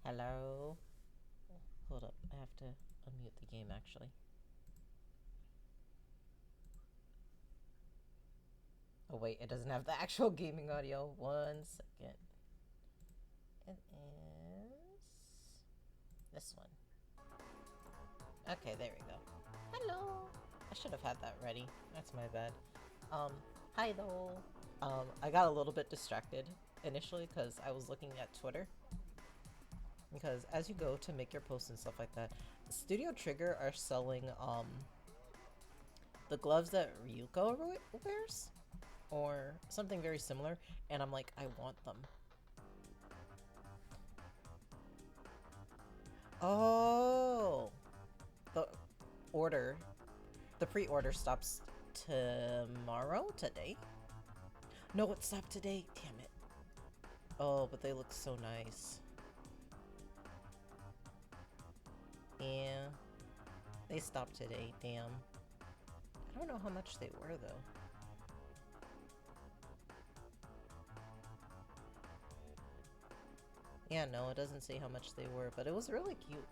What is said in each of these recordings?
Hello? Hold up, I have to unmute the game actually. Oh wait, it doesn't have the actual gaming audio. 1 second. It is this one. Okay, there we go. Hello! I should have had that ready. That's my bad. Hi though. I got a little bit distracted initially because I was looking at Twitter. Because as you go to make your posts and stuff like that, Studio Trigger are selling, the gloves that Ryuko wears? Or something very similar, and I'm like, I want them. Oh! The pre-order stops tomorrow? Today? No, it stopped today. Damn it. Oh, but they look so nice. Yeah. They stopped today, damn. I don't know how much they were, though. Yeah, no, it doesn't say how much they were, but it was really cute.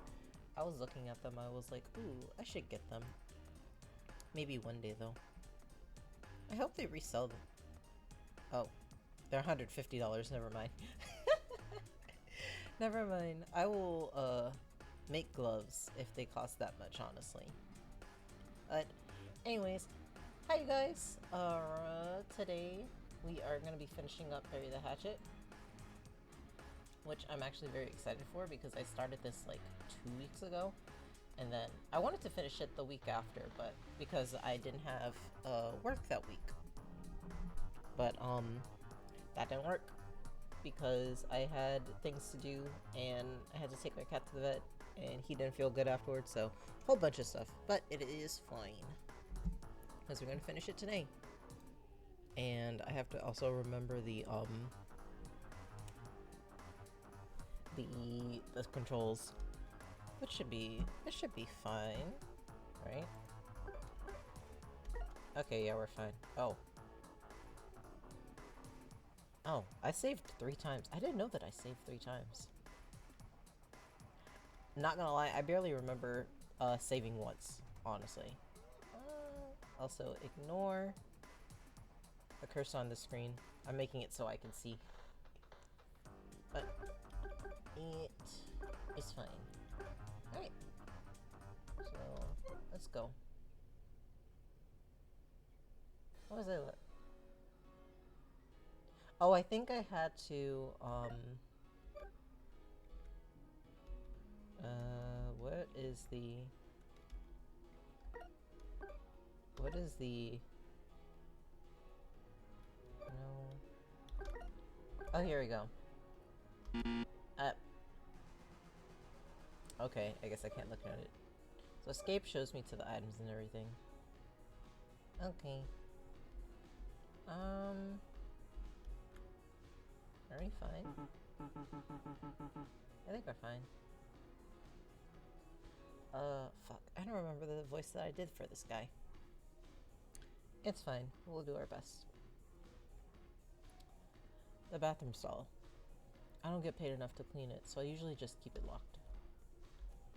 I was looking at them, I was like, ooh, I should get them. Maybe one day, though. I hope they resell them. Oh, they're $150, never mind. Never mind. I will, make gloves if they cost that much, honestly. But, anyways, hi you guys. Today we are going to be finishing up Beary the Hatchet, which I'm actually very excited for because I started this like 2 weeks ago, and then I wanted to finish it the week after, but because I didn't have work that week. But that didn't work because I had things to do and I had to take my cat to the vet and he didn't feel good afterwards, so a whole bunch of stuff. But it is fine because we're gonna finish it today. And I have to also remember the controls, which should be fine, right? Okay, yeah, we're fine. Oh, I saved 3 times. I didn't know that I saved 3 times. Not gonna lie, I barely remember saving once, honestly. Also, ignore the cursor on the screen. I'm making it so I can see. But it is fine. Alright. So, let's go. What was it? Oh, I think I had to, what is the... No. Oh, here we go. Okay, I guess I can't look at it. So escape shows me to the items and everything. Okay. Are we fine? I think we're fine. Fuck. I don't remember the voice that I did for this guy. It's fine. We'll do our best. The bathroom stall. I don't get paid enough to clean it, so I usually just keep it locked.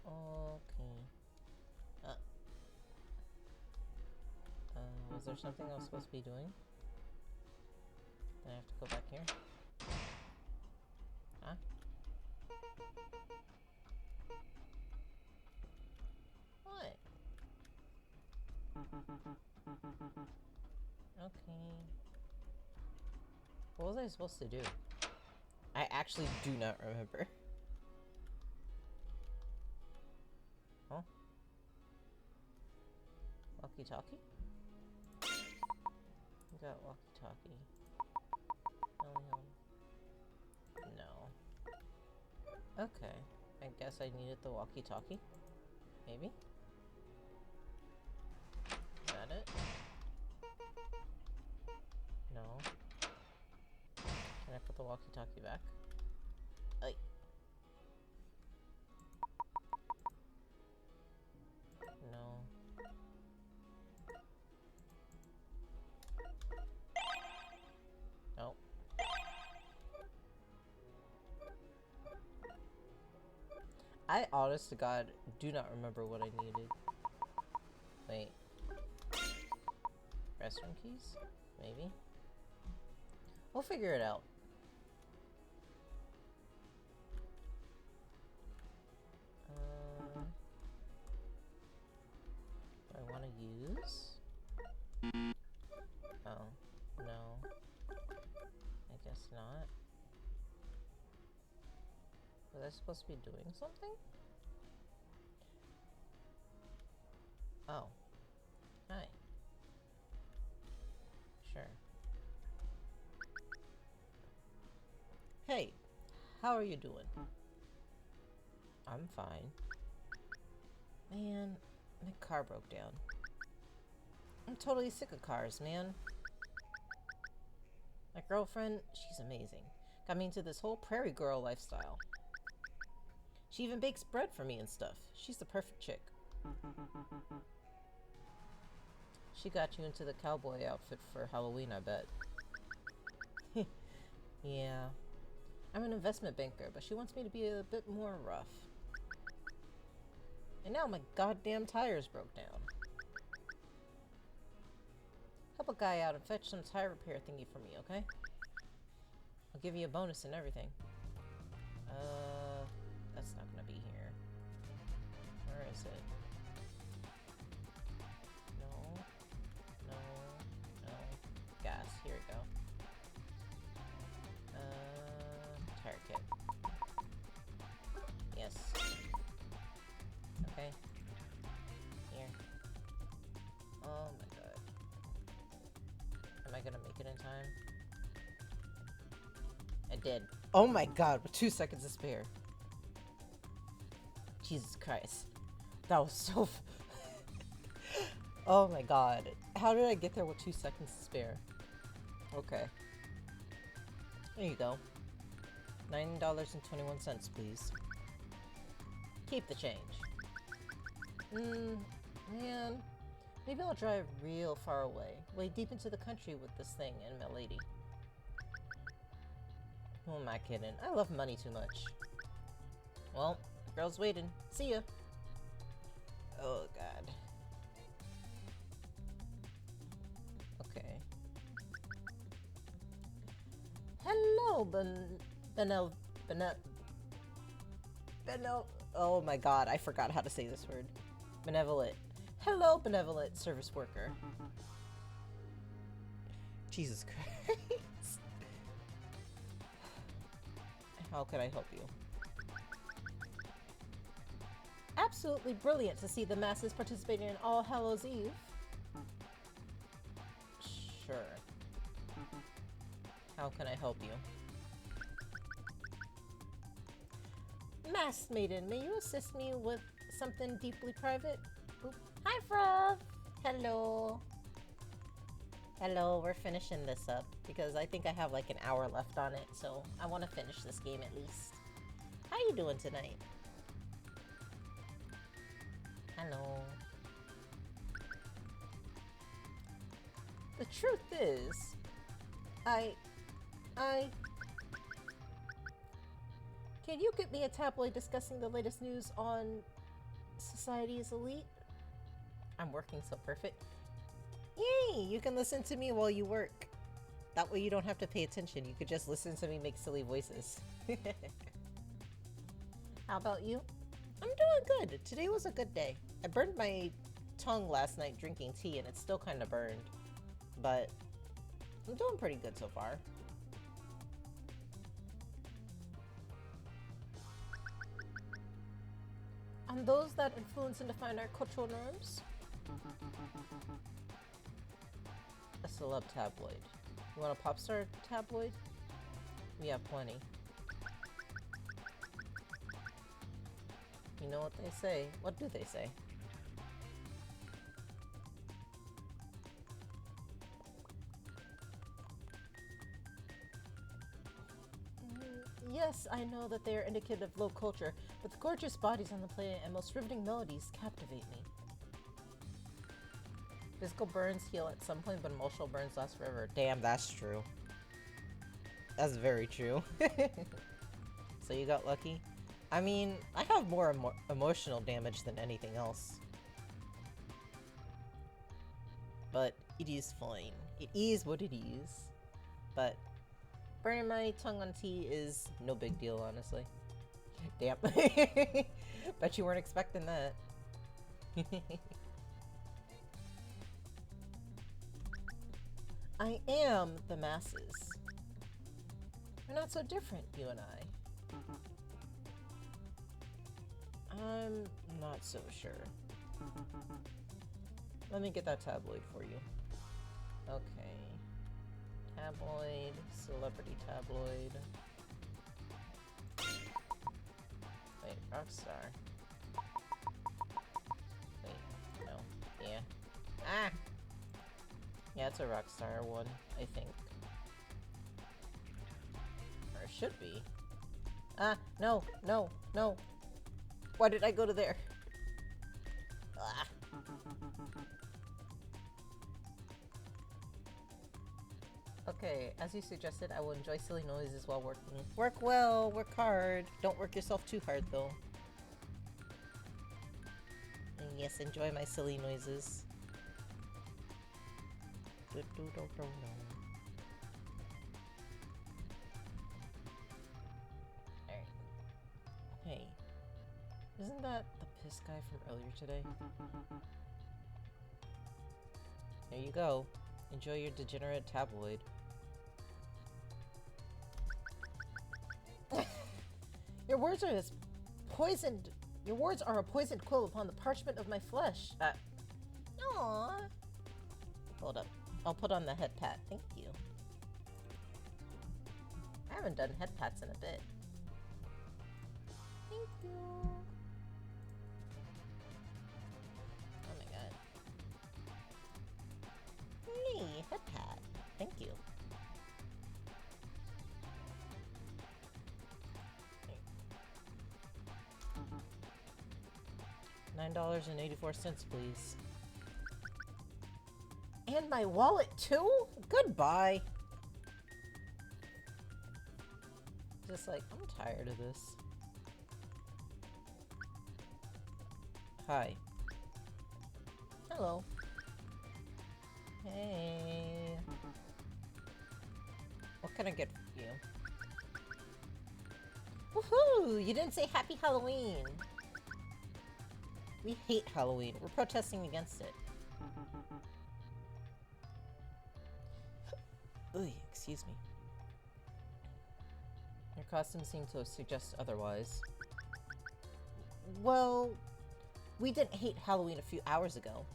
Okay. Was there something I was supposed to be doing? Then I have to go back here? Huh? What? Okay. What was I supposed to do? I actually do not remember. Huh? Walkie-talkie? We got walkie-talkie. No. Okay. I guess I needed the walkie-talkie. Maybe? Is that it? No. Can I put the walkie-talkie back? Ay. No. Nope. I honest to God do not remember what I needed. Wait. Restroom keys? Maybe. We'll figure it out. Do I want to use? Oh, no. I guess not. Was I supposed to be doing something? Oh. Hi. Sure. Hey, how are you doing? I'm fine. Man, my car broke down. I'm totally sick of cars, man. My girlfriend, she's amazing. Got me into this whole prairie girl lifestyle. She even bakes bread for me and stuff. She's the perfect chick. She got you into the cowboy outfit for Halloween, I bet. Yeah. I'm an investment banker, but she wants me to be a bit more rough. And now my goddamn tires broke down. Help a guy out and fetch some tire repair thingy for me, okay? I'll give you a bonus and everything. That's not gonna be here. Where is it? No. No. No. Gas. Here we go. Tire kit. Yes. Okay. Here. Oh my god. Am I gonna make it in time? I did. Oh my god, with 2 seconds to spare. Jesus Christ. That was so oh my god. How did I get there with 2 seconds to spare? Okay. There you go. $9.21, please. Keep the change. Man. Maybe I'll drive real far away. Way deep into the country with this thing and my lady. Who am I kidding? I love money too much. Well, the girl's waiting. See ya. Oh, God. Okay. Hello, Benel... Oh my god, I forgot how to say this word. Benevolent. Hello, benevolent service worker. Jesus Christ. How can I help you? Absolutely brilliant to see the masses participating in All Hallows Eve. Sure. How can I help you? Masked Maiden, may you assist me with something deeply private? Oop. Hi, Frog! Hello. Hello, we're finishing this up because I think I have like an hour left on it, so I want to finish this game at least. How you doing tonight? Hello. The truth is, can you get me a tabloid discussing the latest news on Society's Elite? I'm working so perfect. Yay! You can listen to me while you work. That way you don't have to pay attention. You could just listen to me make silly voices. How about you? I'm doing good. Today was a good day. I burned my tongue last night drinking tea and it's still kind of burned. But I'm doing pretty good so far. On those that influence and define our cultural norms? A celeb tabloid. You want a pop star tabloid? We have plenty. You know what they say. What do they say? Yes, I know that they are indicative of low culture, but the gorgeous bodies on the planet and most riveting melodies captivate me. Physical burns heal at some point, but emotional burns last forever. Damn, that's true. That's very true. So you got lucky? I mean, I have more emotional damage than anything else. But it is fine. It is what it is. But burning my tongue on tea is no big deal, honestly. Damn. Bet you weren't expecting that. I am the masses. We're not so different, you and I. I'm not so sure. Let me get that tabloid for you. Okay. Tabloid, celebrity tabloid. Wait, Rockstar. Wait, no. Yeah. Ah! Yeah, it's a Rockstar one, I think. Or it should be. Ah, no, no, no. Why did I go to there? Ah. Okay, as you suggested, I will enjoy silly noises while working. Work well, work hard. Don't work yourself too hard, though. And yes, enjoy my silly noises. Alright. Hey. Isn't that the piss guy from earlier today? There you go. Enjoy your degenerate tabloid. Your words are as poisoned. Your words are a poisoned quill upon the parchment of my flesh. Aww. Hold up. I'll put on the head pat. Thank you. I haven't done head pats in a bit. Thank you. Oh my god. Hey, head pat. Thank you. $9.84, please. And my wallet, too? Goodbye. Just like, I'm tired of this. Hi. Hello. Hey. What can I get for you? Woohoo! You didn't say Happy Halloween! We hate Halloween. We're protesting against it. Oy, excuse me. Your costume seemed to suggest otherwise. Well, we didn't hate Halloween a few hours ago.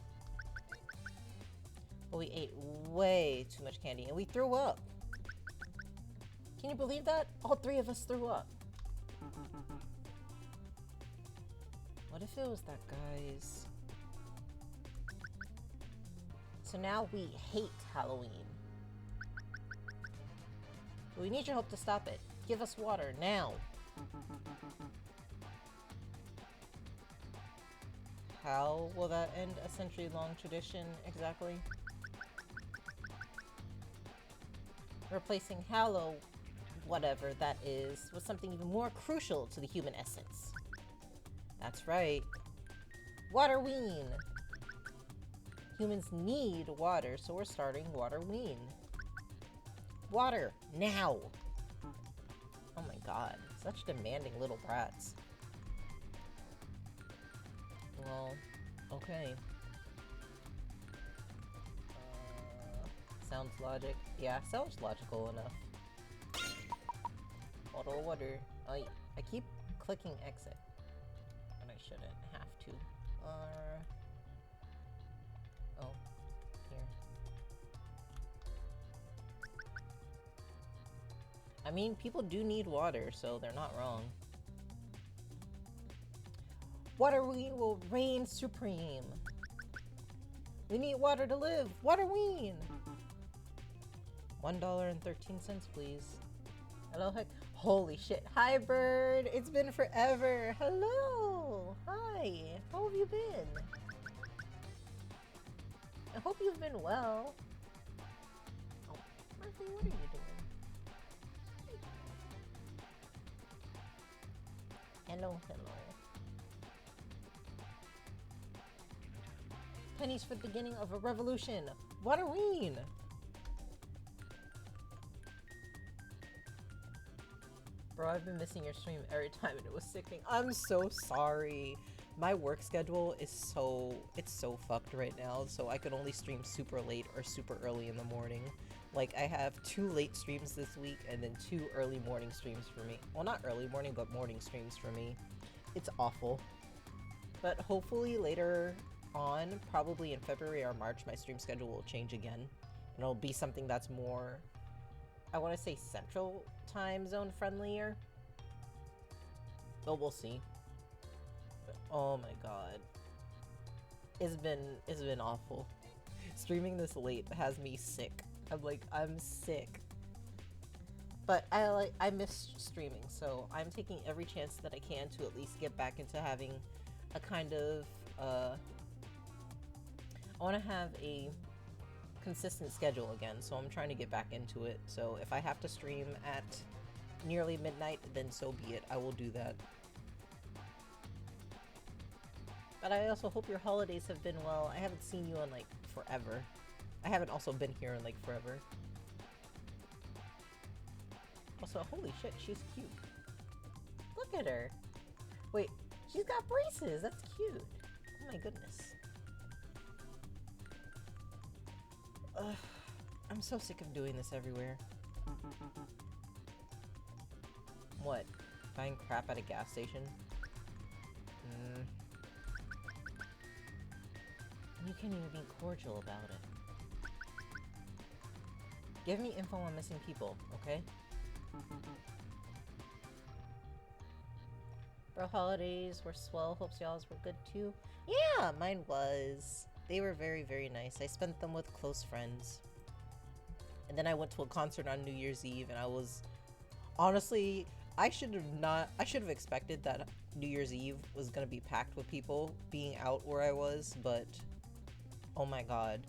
But we ate way too much candy and we threw up. Can you believe that? All three of us threw up. What if it was that guy's... So now we hate Halloween. We need your help to stop it. Give us water, now! How will that end a century-long tradition, exactly? Replacing Hallow, whatever that is, with something even more crucial to the human essence. That's right. Waterween! Humans need water, so we're starting Waterween. Water, now! Oh my god, such demanding little brats. Well, okay. Sounds logic. Yeah, sounds logical enough. Bottle of water. I keep clicking exit. But I shouldn't have to. Oh, here. I mean, people do need water, so they're not wrong. Waterween will reign supreme. We need water to live. Waterween! $1.13, please. Hello, heck. Holy shit. Hi, bird. It's been forever. Hello. Hi. How have you been? I hope you've been well. Oh, Murphy, what are you doing? Hello, hello. Pennies for the beginning of a revolution. Waterween! Bro, I've been missing your stream every time and it was sickening. I'm so sorry. My work schedule is it's so fucked right now, so I could only stream super late or super early in the morning. Like, I have 2 late streams this week and then 2 early morning streams for me. Well, not early morning, but morning streams for me. It's awful. But hopefully later on, probably in February or March, my stream schedule will change again. And it'll be something that's more, I want to say, central time zone friendlier. But we'll see. But, oh my god. It's been awful. Streaming this late has me sick. I'm sick. But I miss streaming, so I'm taking every chance that I can to at least get back into having a kind of, I want to have a consistent schedule again, so I'm trying to get back into it. So if I have to stream at nearly midnight, then so be it. I will do that. But I also hope your holidays have been well. I haven't seen you in, like, forever. I haven't also been here in, like, forever. Also, holy shit, she's cute. Look at her. Wait, she's got braces. That's cute. Oh my goodness. Ugh, I'm so sick of doing this everywhere. What? Buying crap at a gas station? You can't even be cordial about it. Give me info on missing people, okay? Bro, holidays were swell. Hopes y'all's were good too. Yeah, mine was. They were very, very nice. I spent them with close friends. And then I went to a concert on New Year's Eve, and I was... Honestly, I should have expected that New Year's Eve was gonna be packed with people being out where I was, but... Oh my god.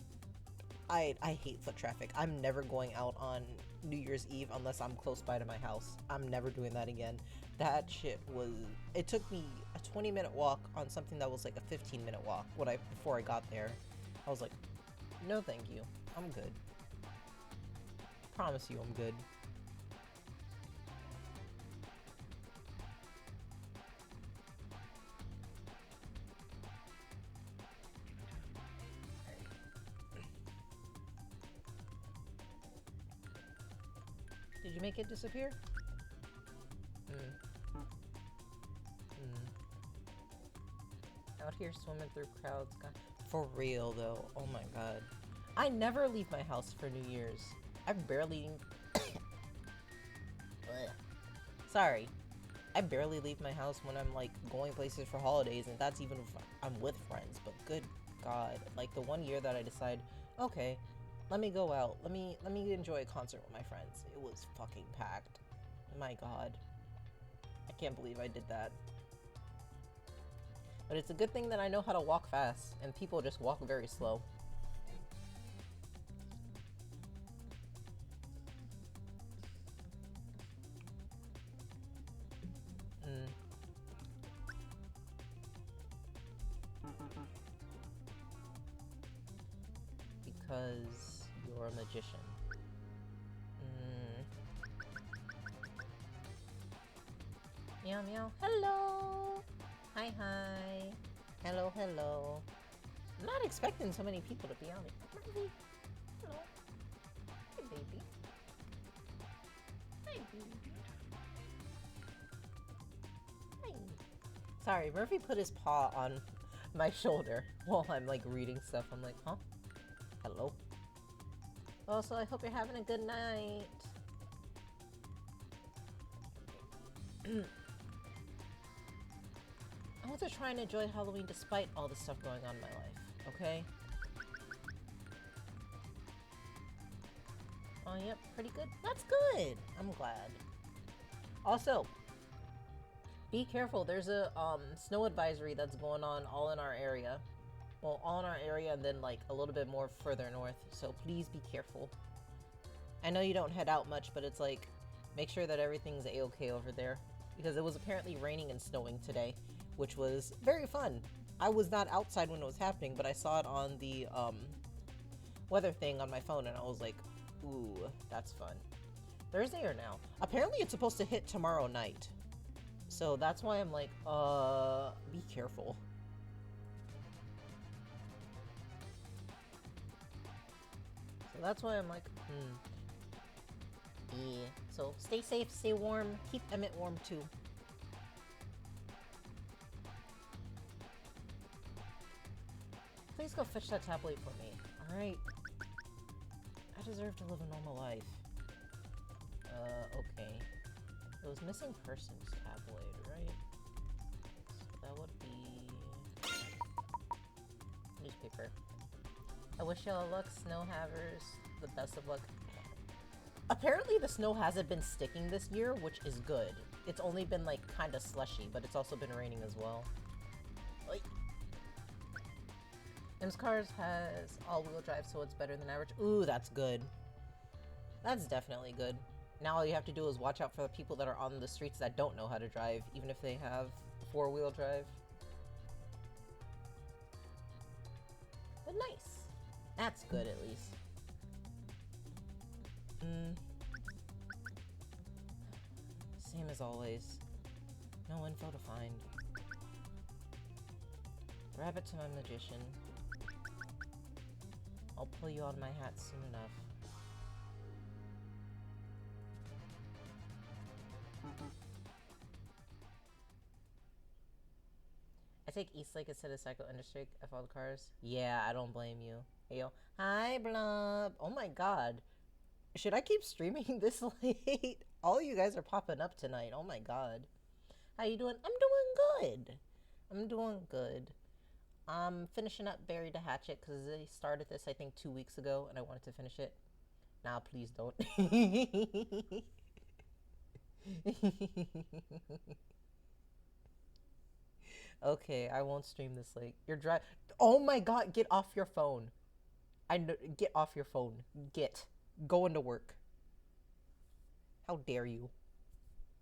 I hate foot traffic. I'm never going out on New Year's Eve unless I'm close by to my house. I'm never doing that again. That shit was... It took me a 20-minute walk on something that was like a 15-minute walk before I got there. I was like, no thank you. I'm good. Promise you I'm good. Did you make it disappear? Out here swimming through crowds. God. For real though. Oh my god. I never leave my house for New Year's. I barely... Sorry. I barely leave my house when I'm like going places for holidays, and that's even if I'm with friends. But good god. Like the one year that I decide, okay, let me go out. Let me enjoy a concert with my friends. It was fucking packed. My god. I can't believe I did that. But it's a good thing that I know how to walk fast, and people just walk very slow. Because you're a magician. Meow meow. Hello! Hi hi. Hello hello. I'm not expecting so many people to be on it. Murphy. Hello. Hey baby. Hi baby. Hi. Sorry, Murphy put his paw on my shoulder while I'm like reading stuff. I'm like, huh? Hello. Also, I hope you're having a good night. I want to try and enjoy Halloween despite all the stuff going on in my life, okay? Oh, yep, pretty good. That's good! I'm glad. Also, be careful. There's a snow advisory that's going on all in our area. Well, all in our area and then like a little bit more further north, so please be careful. I know you don't head out much, but it's like, make sure that everything's a-okay over there. because it was apparently raining and snowing today, which was very fun. I was not outside when it was happening, but I saw it on the weather thing on my phone, and I was like, ooh, that's fun. Thursday or now? Apparently it's supposed to hit tomorrow night. So that's why I'm like, be careful. So that's why I'm like, yeah. So stay safe, stay warm, keep Emmett warm too. Please go fetch that tablet for me. Alright. I deserve to live a normal life. Okay. It was missing persons tabloid, right? So that would be newspaper. I wish y'all luck, snow havers. The best of luck. Apparently the snow hasn't been sticking this year, which is good. It's only been like kind of slushy, but it's also been raining as well. Like, M's Cars has all-wheel drive, so it's better than average. Ooh, that's good. That's definitely good. Now all you have to do is watch out for the people that are on the streets that don't know how to drive, even if they have four-wheel drive. But nice. That's good, at least. Same as always. No info to find. Rabbit to my magician. I'll pull you out of my hat soon enough. I take Eastlake instead of Psycho Understrike of all the cars. Yeah, I don't blame you. Hey yo. Hi, Blub. Oh my god. Should I keep streaming this late? All you guys are popping up tonight. Oh my god. How you doing? I'm doing good. I'm doing good. I'm finishing up Beary The Hatchet because they started this, I think, 2 weeks ago, and I wanted to finish it. Nah, please don't. Okay, I won't stream this late. You're dry. Oh my god, get off your phone. I know. Get off your phone. Get. Go into work. How dare you?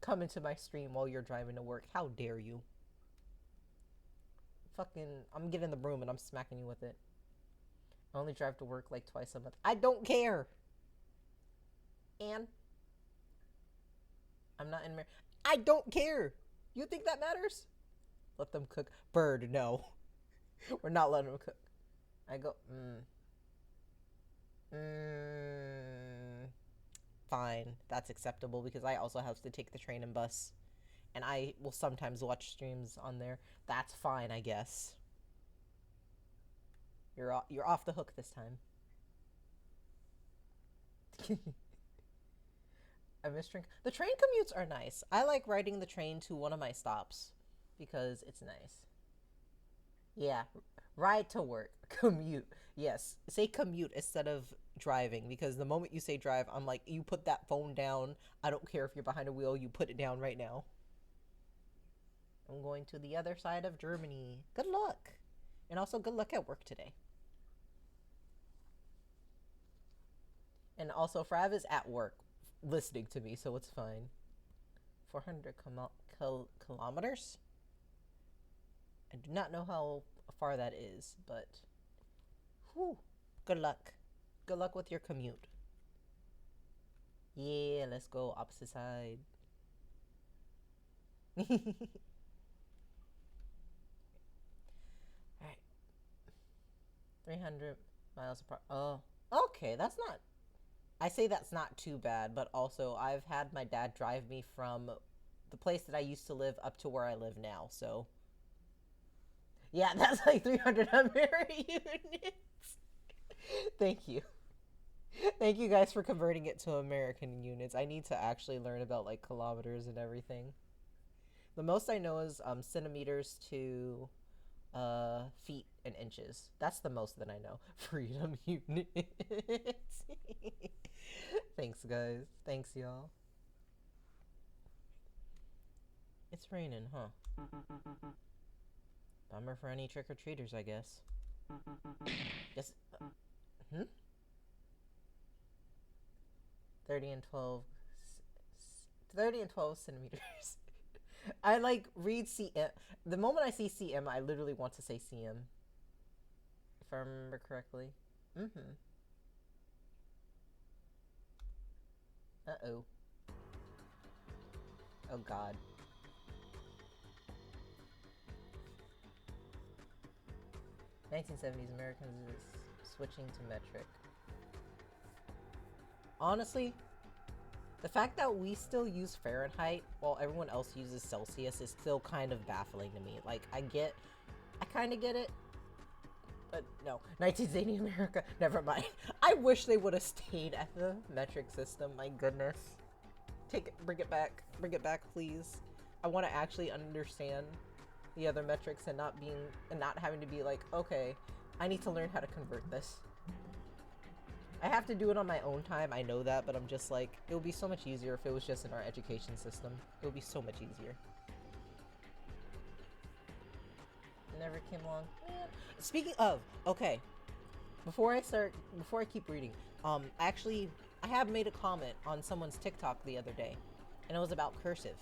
Come into my stream while you're driving to work. How dare you? Fucking, I'm getting the broom and I'm smacking you with it. I only drive to work like twice a month. I don't care. And I'm not in. I don't care. You think that matters? Let them cook. Bird, no. We're not letting them cook. I go, fine. That's acceptable because I also have to take the train and bus. And I will sometimes watch streams on there. That's fine, I guess. You're off the hook this time. I miss train. The train commutes are nice. I like riding the train to one of my stops because it's nice. Yeah, ride to work. Commute. Yes, say commute instead of driving because the moment you say drive, I'm like, you put that phone down. I don't care if you're behind a wheel. You put it down right now. I'm going to the other side of Germany. Good luck. And also good luck at work today. And also Frav is at work listening to me, so it's fine. 400 kilometers? I do not know how far that is, but whew, good luck. Good luck with your commute. Yeah, let's go opposite side. Alright. 300 miles apart. Oh, okay, that's not... I say that's not too bad, but also I've had my dad drive me from the place that I used to live up to where I live now, so... Yeah, that's like 300 American units. Thank you. Thank you guys for converting it to American units. I need to actually learn about like kilometers and everything. The most I know is centimeters to feet and inches. That's the most that I know. Freedom units. Thanks, guys. Thanks, y'all. It's raining, huh? Bummer for any trick-or-treaters, I guess. Yes. 30 and 12 centimeters. I like read CM. The moment I see CM, I literally want to say CM. If I remember correctly. Mm-hmm. Uh-oh. Oh god. 1970s Americans is switching to metric. Honestly, the fact that we still use Fahrenheit while everyone else uses Celsius is still kind of baffling to me. Like, I kind of get it, but no. 1980 America, never mind. I wish they would have stayed at the metric system, my goodness. Bring it back, please. I want to actually understand the other metrics and not having to be like, okay, I need to learn how to convert this. I have to do it on my own time, I know that, but I'm just like, it would be so much easier if it was just in our education system. It would be so much easier. Never came along. Speaking of, okay, before I keep reading, actually, I have made a comment on someone's TikTok the other day, and it was about cursive.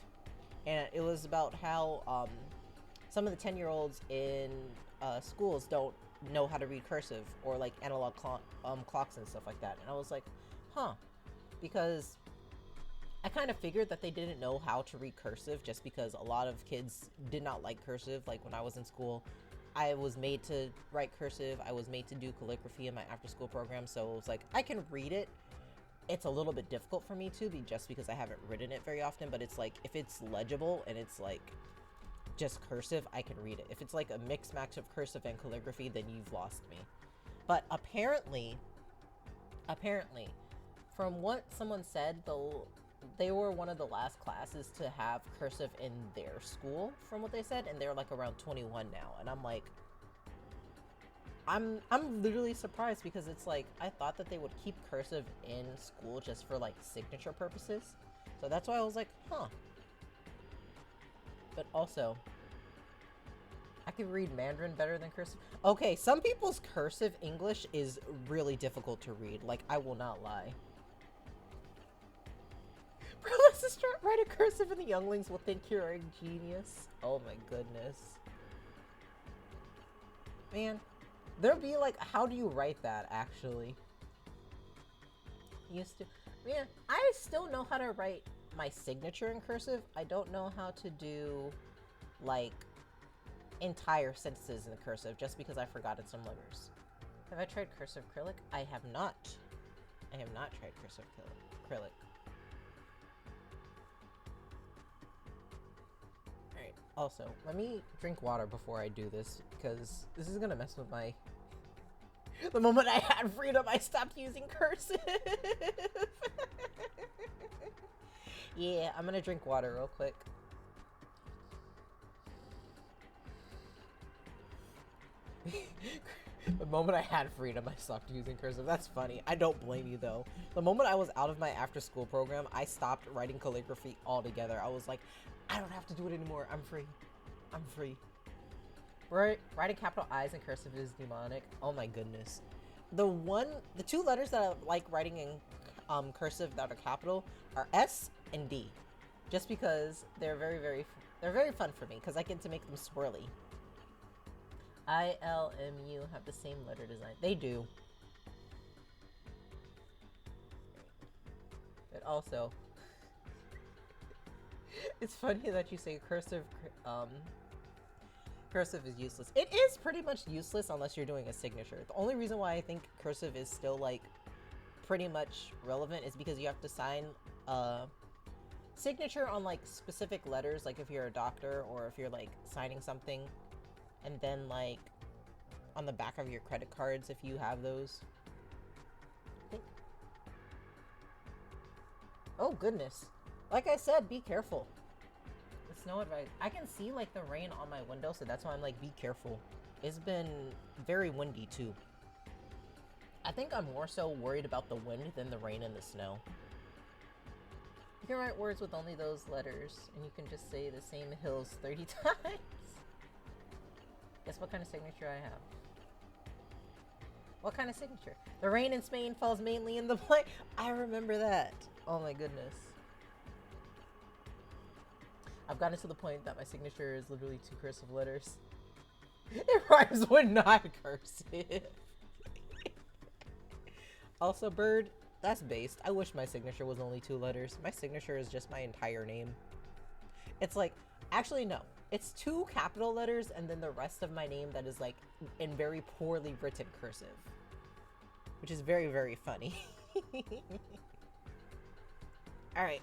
And it was about how, some of the 10-year-olds in schools don't know how to read cursive or like analog clocks and stuff like that. And I was like, huh, because I kind of figured that they didn't know how to read cursive just because a lot of kids did not like cursive. Like when I was in school, I was made to write cursive. I was made to do calligraphy in my after-school program. So it was like, I can read it. It's a little bit difficult for me to be just because I haven't written it very often, but it's like, if it's legible and it's like just cursive, I can read it. If it's like a mixed match of cursive and calligraphy, then you've lost me. But apparently, from what someone said, they were one of the last classes to have cursive in their school, from what they said, and they're like around 21 now. And I'm like, I'm literally surprised because it's like, I thought that they would keep cursive in school just for like signature purposes. So that's why I was like, huh. But also, I can read Mandarin better than cursive. Okay, some people's cursive English is really difficult to read. Like, I will not lie. Bro, let's just write a cursive and the younglings will think you're a genius. Oh my goodness. Man, there'll be like, how do you write that, actually? Used to. Man, I still know how to write my signature in cursive. I don't know how to do like entire sentences in cursive just because I've forgotten some letters. Have I tried cursive acrylic? I have not. I have not tried cursive acrylic. Alright, also, let me drink water before I do this because this is gonna mess with my... The moment I had freedom, I stopped using cursive! Yeah, I'm gonna drink water real quick. The moment I had freedom, I stopped using cursive. That's funny. I don't blame you, though. The moment I was out of my after-school program, I stopped writing calligraphy altogether. I was like, I don't have to do it anymore. I'm free. I'm free. Writing capital I's in cursive is demonic. Oh my goodness. The two letters that I like writing in cursive that are capital are S and D, just because they're very fun for me because I get to make them swirly. I, L, M, U have the same letter design. They do. But also, it's funny that you say cursive is useless. It is pretty much useless unless you're doing a signature. The only reason why I think cursive is still like pretty much relevant is because you have to sign signature on like specific letters, like if you're a doctor or if you're like signing something, and then like on the back of your credit cards if you have those. I think. Oh goodness. Like I said, be careful. The snow advice. I can see like the rain on my window, so that's why I'm like, be careful. It's been very windy too. I think I'm more so worried about the wind than the rain and the snow. You can write words with only those letters, and you can just say the same hills 30 times. Guess what kind of signature I have? What kind of signature? The rain in Spain falls mainly in the plain. I remember that. Oh my goodness. I've gotten to the point that my signature is literally 2 cursive letters. It rhymes with not cursive. Also, bird, that's based. I wish my signature was only 2 letters. My signature is just my entire name. It's like, actually no. It's 2 capital letters and then the rest of my name that is like in very poorly written cursive. Which is very, very funny. Alright,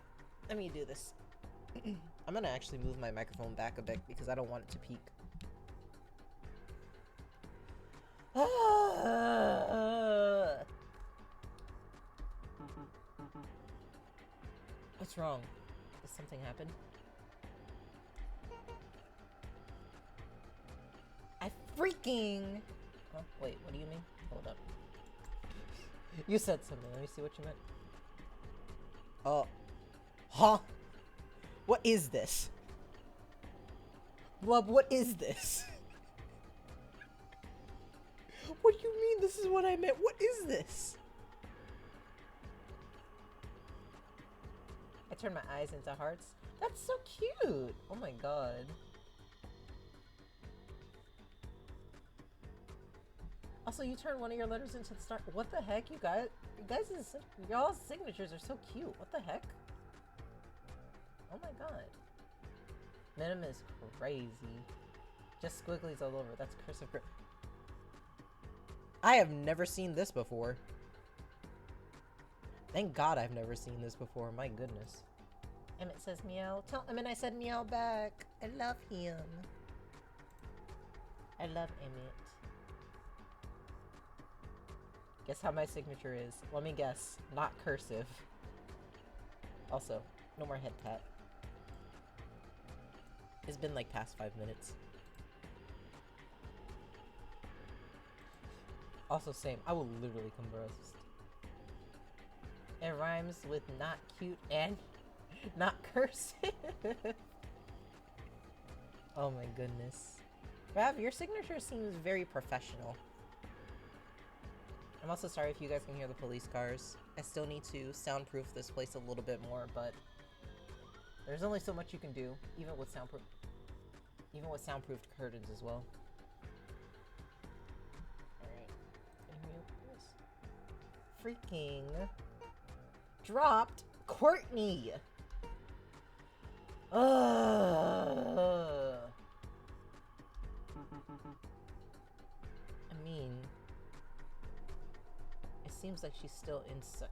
let me do this. I'm gonna actually move my microphone back a bit because I don't want it to peak. What's wrong? Did something happen? I freaking... Oh, wait, what do you mean? Hold up. You said something. Let me see what you meant. Oh. Huh? What is this? Blub, what is this? What do you mean this is what I meant? What is this? I turned my eyes into hearts. That's so cute. Oh my god. Also, you turned one of your letters into the star. What the heck, you guys? Y'all's signatures are so cute. What the heck? Oh my god. Minim is crazy. Just squigglies all over. That's cursive. I have never seen this before. Thank God I've never seen this before. My goodness. Emmett says meow. Tell Emmett I said meow back. I love him. I love Emmett. Guess how my signature is. Let me guess. Not cursive. Also, no more head tat. It's been like past 5 minutes. Also, same. I will literally combust. It rhymes with not cute and not cursive. Oh my goodness. Rav, your signature seems very professional. I'm also sorry if you guys can hear the police cars. I still need to soundproof this place a little bit more, but there's only so much you can do, even with soundproofed curtains as well. Freaking dropped Courtney. I mean, it seems like she's still inside.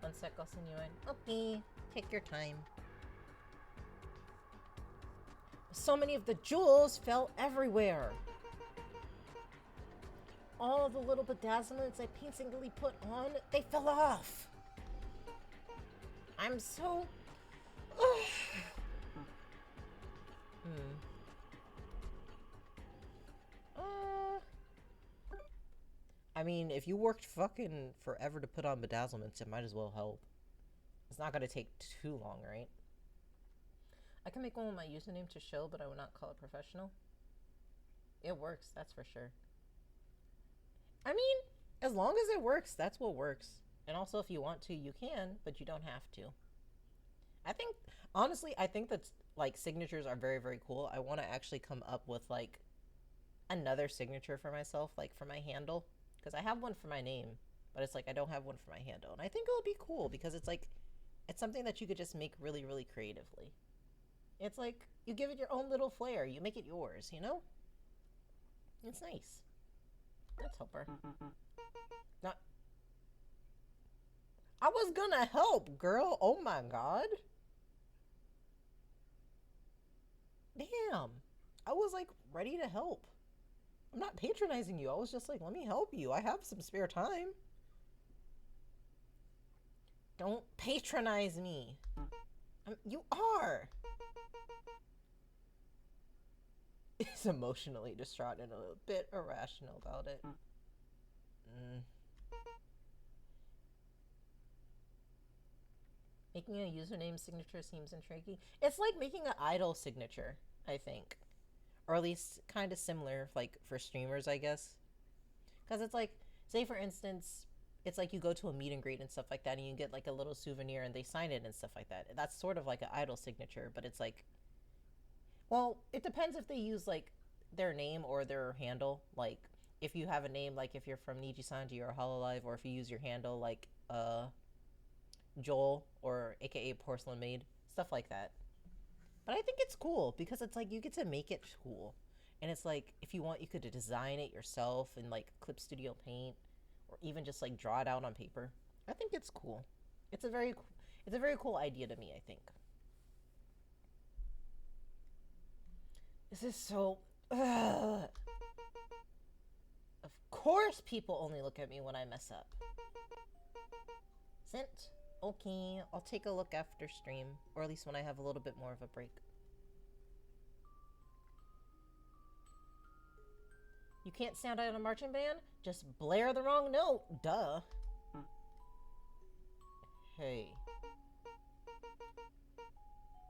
One sec, I'll send you in. Okay, take your time. So many of the jewels fell everywhere. All the little bedazzlements I painstakingly put on, they fell off. I'm so... I mean, if you worked fucking forever to put on bedazzlements, it might as well help. It's not gonna take too long, right? I can make one with my username to show, but I will not call it professional. It works, that's for sure. I mean, as long as it works, that's what works. And also, if you want to, you can, but you don't have to. I think, honestly, I think that, like, signatures are very, very cool. I want to actually come up with, like, another signature for myself, like, for my handle. Because I have one for my name, but it's like I don't have one for my handle. And I think it would be cool because it's, like, it's something that you could just make really, really creatively. It's like, you give it your own little flair. You make it yours, you know? It's nice. Let's help her. Not. I was gonna help, girl. Oh my god. Damn. I was like ready to help. I'm not patronizing you. I was just like, let me help you. I have some spare time. Don't patronize me. You are. He's emotionally distraught and a bit irrational about it. Making a username signature seems intriguing. It's like making an idol signature, I think. Or at least kind of similar, like, for streamers, I guess. Because it's like, say for instance, It's like you go to a meet and greet and stuff like that, and you get like a little souvenir and they sign it and stuff like that. That's sort of like an idol signature, but it's like, well, it depends if they use like their name or their handle. Like if you have a name, like if you're from Niji Sanji or Hololive, or if you use your handle like Joel or AKA Porcelain Maid, stuff like that. But I think it's cool because it's like you get to make it cool. And it's like if you want, you could design it yourself in like Clip Studio Paint, or even just like draw it out on paper. I think it's cool. It's a very it's a very cool idea to me, I think. This is so ugh. Of course people only look at me when I mess up. Sent. Okay, I'll take a look after stream, or at least when I have a little bit more of a break. You can't stand out in a marching band? Just blare the wrong note. Duh. Hey.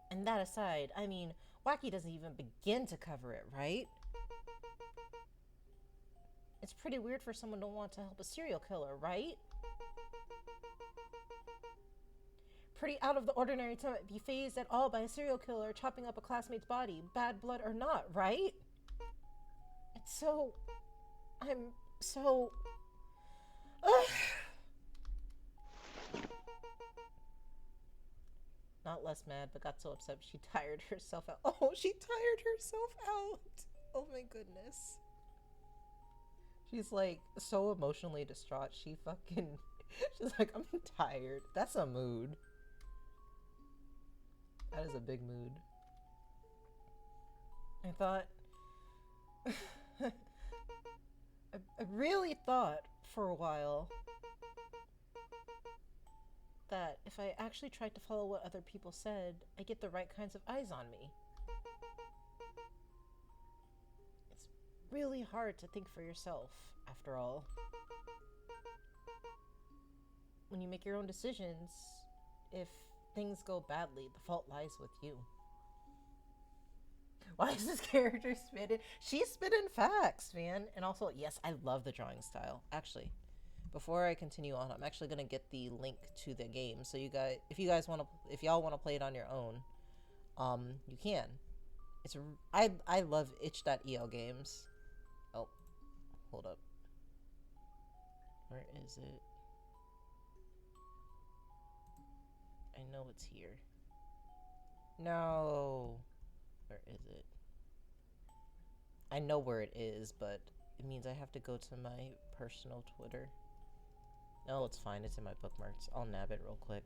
And that aside, I mean, Wacky doesn't even begin to cover it, right? It's pretty weird for someone to want to help a serial killer, right? Pretty out of the ordinary to be fazed at all by a serial killer chopping up a classmate's body, bad blood or not, right? It's so... I'm so... Ugh. Not less mad, but got so upset she tired herself out. Oh, she tired herself out! Oh my goodness. She's like so emotionally distraught. She fucking... She's like, I'm tired. That's a mood. That is a big mood. I thought... I really thought for a while that if I actually tried to follow what other people said, I get the right kinds of eyes on me. It's really hard to think for yourself, after all. When you make your own decisions, if things go badly, the fault lies with you. Why is this character spitting? She's spitting facts, man. And also, yes, I love the drawing style. Actually, before I continue on, I'm actually gonna get the link to the game, so you guys, if y'all want to play it on your own, you can. It's I love itch.io games. Oh, hold up. Where is it? I know it's here. No. Where is it? I know where it is, but it means I have to go to my personal Twitter. No, it's fine. It's in my bookmarks. I'll nab it real quick.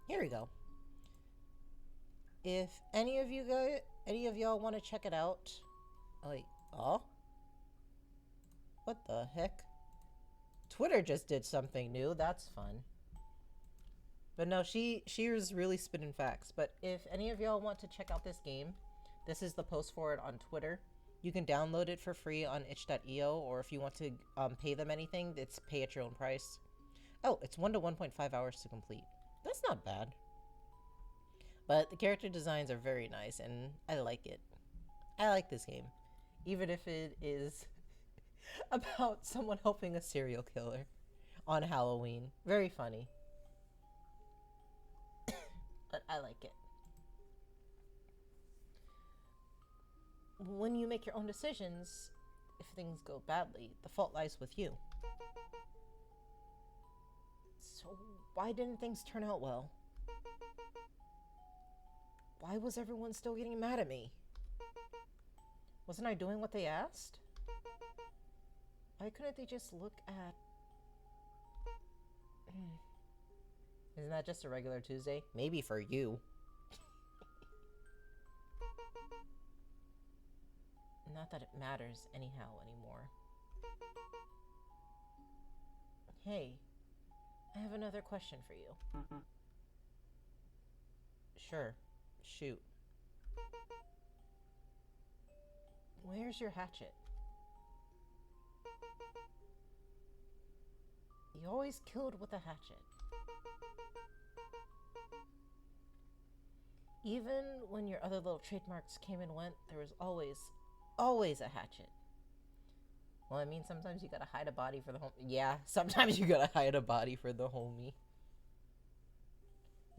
Here we go. If any of y'all want to check it out, oh wait, oh, what the heck? Twitter just did something new. That's fun. But no, she was really spitting facts. But if any of y'all want to check out this game, this is the post for it on Twitter. You can download it for free on itch.io, or if you want to pay them anything, it's pay at your own price. Oh, it's 1 to 1.5 hours to complete. That's not bad. But the character designs are very nice, and I like it. I like this game. Even if it is about someone helping a serial killer on Halloween. Very funny. But I like it. When you make your own decisions, if things go badly, the fault lies with you. So why didn't things turn out well? Why was everyone still getting mad at me? Wasn't I doing what they asked? Why couldn't they just look at... Isn't that just a regular Tuesday? Maybe for you. Not that it matters anyhow anymore. Hey, I have another question for you. Sure, shoot. Where's your hatchet? You always killed with a hatchet. Even when your other little trademarks came and went, there was always a hatchet. Well, I mean, sometimes you gotta hide a body for the home. Yeah, sometimes you gotta hide a body for the homie.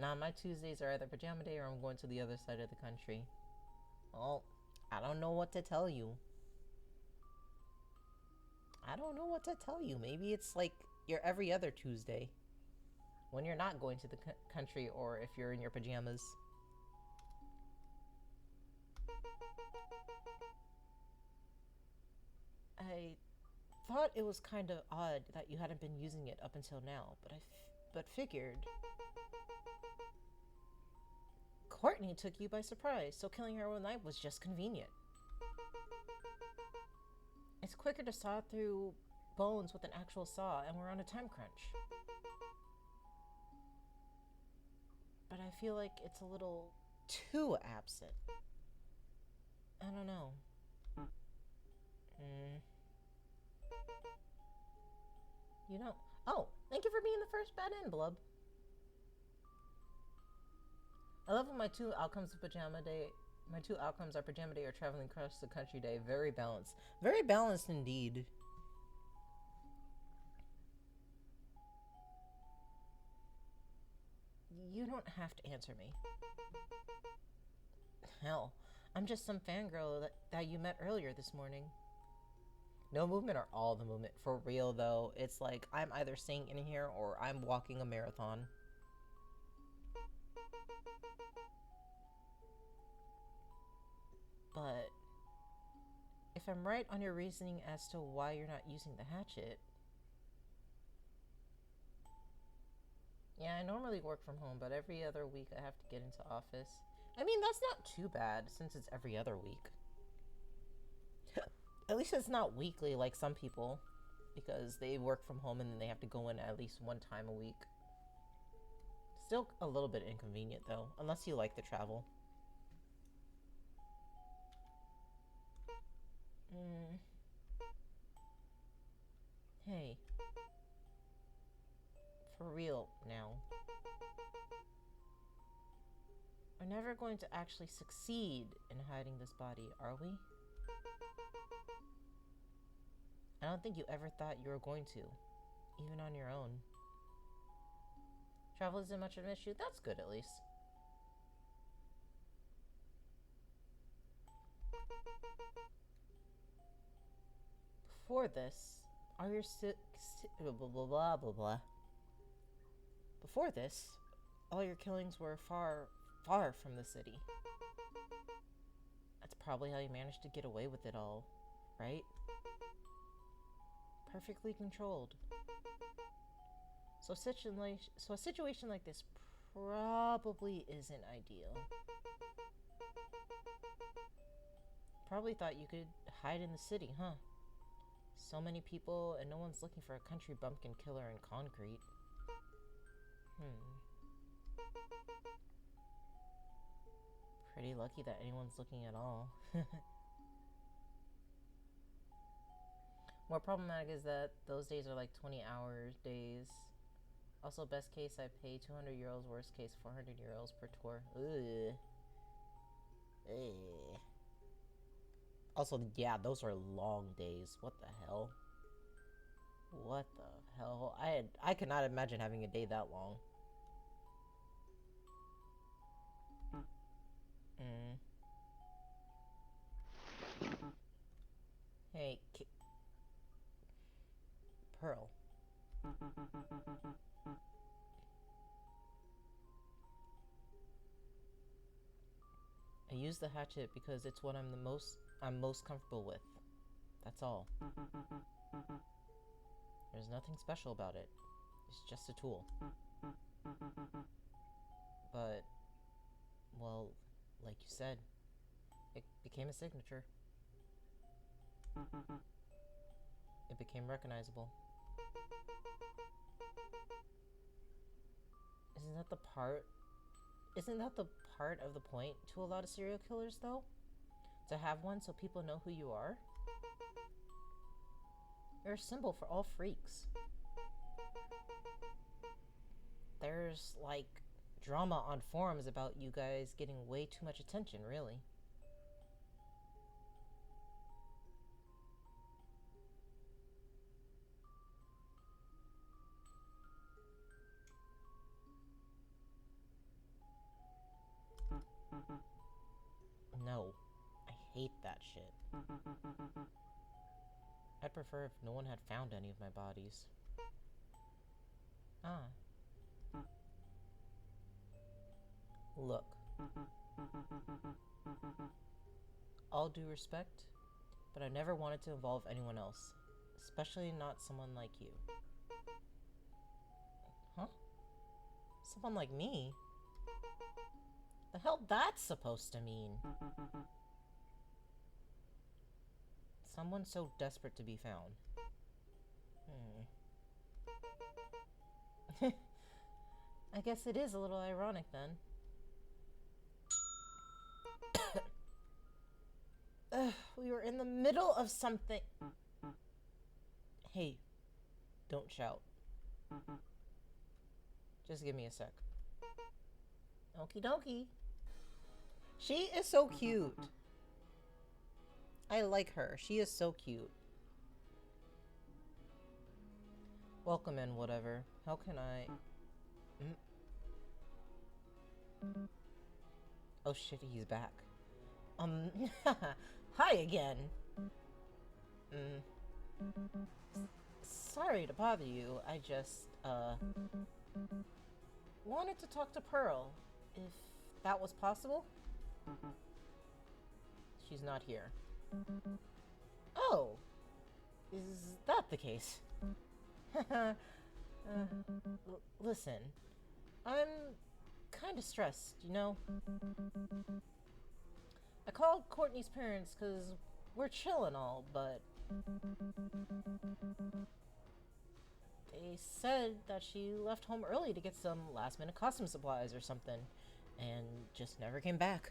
Now, my Tuesdays are either pajama day or I'm going to the other side of the country. Well, I don't know what to tell you. I don't know what to tell you. Maybe it's like your every other Tuesday. When you're not going to the country or if you're in your pajamas. I thought it was kind of odd that you hadn't been using it up until now, but figured Courtney took you by surprise, so killing her one night was just convenient. It's quicker to saw through bones with an actual saw, and we're on a time crunch. But I feel like it's a little too absent. I don't know. You know... Oh, thank you for being the first bad in, Blub. I love when my two outcomes of pajama day... My two outcomes are pajama day or traveling across the country day. Very balanced. Very balanced indeed. You don't have to answer me. Hell, I'm just some fangirl that you met earlier this morning. No movement or all the movement. For real, though, it's like I'm either staying in here or I'm walking a marathon. But if I'm right on your reasoning as to why you're not using the hatchet... Yeah, I normally work from home, but every other week I have to get into office. I mean, that's not too bad since it's every other week. At least it's not weekly like some people, because they work from home and then they have to go in at least one time a week. Still a little bit inconvenient though, unless you like the travel. Hey. For real now. We're never going to actually succeed in hiding this body, are we? I don't think you ever thought you were going to, even on your own. Travel isn't much of an issue. That's good, at least. Before this, blah blah blah blah blah. Before this, all your killings were far, far from the city. That's probably how you managed to get away with it all, right? Perfectly controlled. So a situation like this probably isn't ideal. Probably thought you could hide in the city, huh? So many people and no one's looking for a country bumpkin killer in concrete. Pretty lucky that anyone's looking at all. More problematic is that those days are like 20-hour days. Also, best case, I pay 200 euros. Worst case, 400 euros per tour. Ugh. Ugh. Also, yeah, those are long days. What the hell? What the hell? I could not imagine having a day that long. Hey, Pearl. I use the hatchet because it's what I'm most comfortable with. That's all. There's nothing special about it. It's just a tool. But, well, like you said, it became a signature. It became recognizable. Isn't that the part of the point to a lot of serial killers, though? To have one so people know who you are? You're a symbol for all freaks. There's, like, drama on forums about you guys getting way too much attention, really. No. I hate that shit. I'd prefer if no one had found any of my bodies. Ah. Look. All due respect, but I never wanted to involve anyone else. Especially not someone like you. Huh? Someone like me? The hell that's supposed to mean? Someone so desperate to be found. I guess it is a little ironic then. We were in the middle of something. Hey, don't shout. Just give me a sec. Okie dokie. She is so cute. I like her. She is so cute. Welcome in, whatever. How can I... Oh shit, he's back. Hi again. Sorry to bother you. I just, wanted to talk to Pearl, if that was possible. She's not here. Oh, is that the case? Listen, I'm kind of stressed, you know? I called Courtney's parents because we're chill and all, but they said that she left home early to get some last-minute costume supplies or something, and just never came back.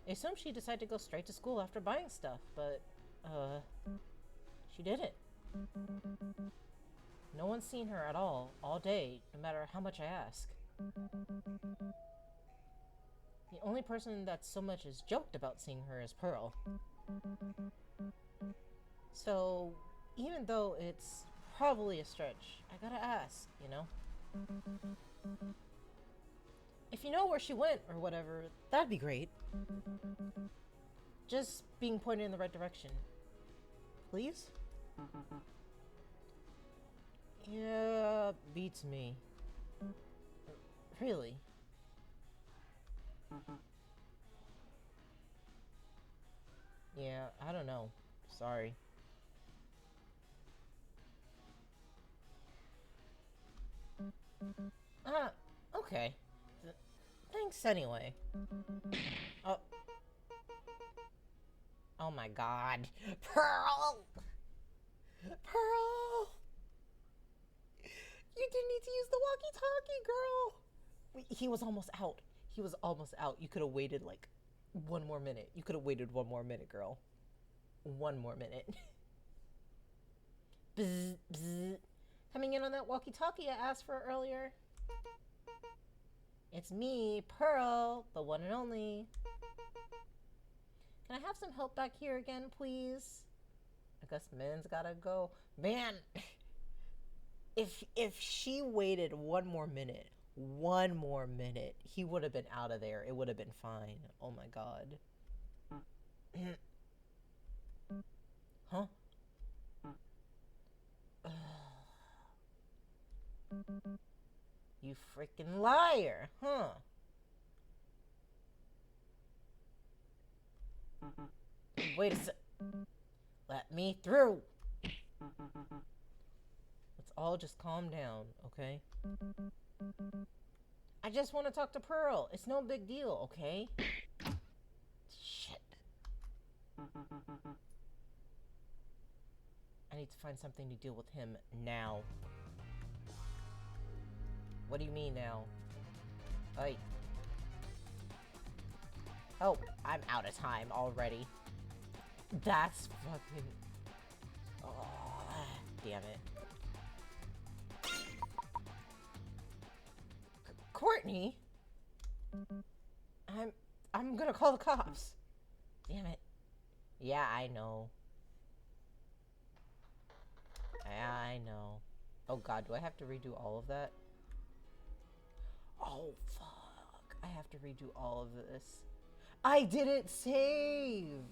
I assumed she decided to go straight to school after buying stuff, but, she didn't. No one's seen her at all day, no matter how much I ask. The only person that so much as joked about seeing her is Pearl. So, even though it's probably a stretch, I gotta ask, you know? If you know where she went or whatever, that'd be great. Just being pointed in the right direction. Please? Yeah, beats me. Really? Yeah, I don't know. Sorry. Okay. Thanks anyway. Oh. Oh my god. Pearl! Pearl! You didn't need to use the walkie-talkie, girl! He was almost out. He was almost out. You could have waited like one more minute. You could have waited one more minute, girl. One more minute. Bzz, bzz. Coming in on that walkie-talkie I asked for earlier. It's me, Pearl, the one and only. Can I have some help back here again, please? I guess man's gotta go. Man, if she waited one more minute, he would have been out of there. It would have been fine. Oh my god. Huh? You freaking liar, huh? Wait a sec. Let me through. Let's all just calm down, okay? I just want to talk to Pearl. It's no big deal, okay? Shit. I need to find something to deal with him now. What do you mean now? Hey. Oh, I'm out of time already. That's fucking... Oh, damn it. Courtney? I'm gonna call the cops. Damn it. Yeah, I know. Yeah, I know. Oh god, do I have to redo all of that? Oh, fuck. I have to redo all of this. I didn't save!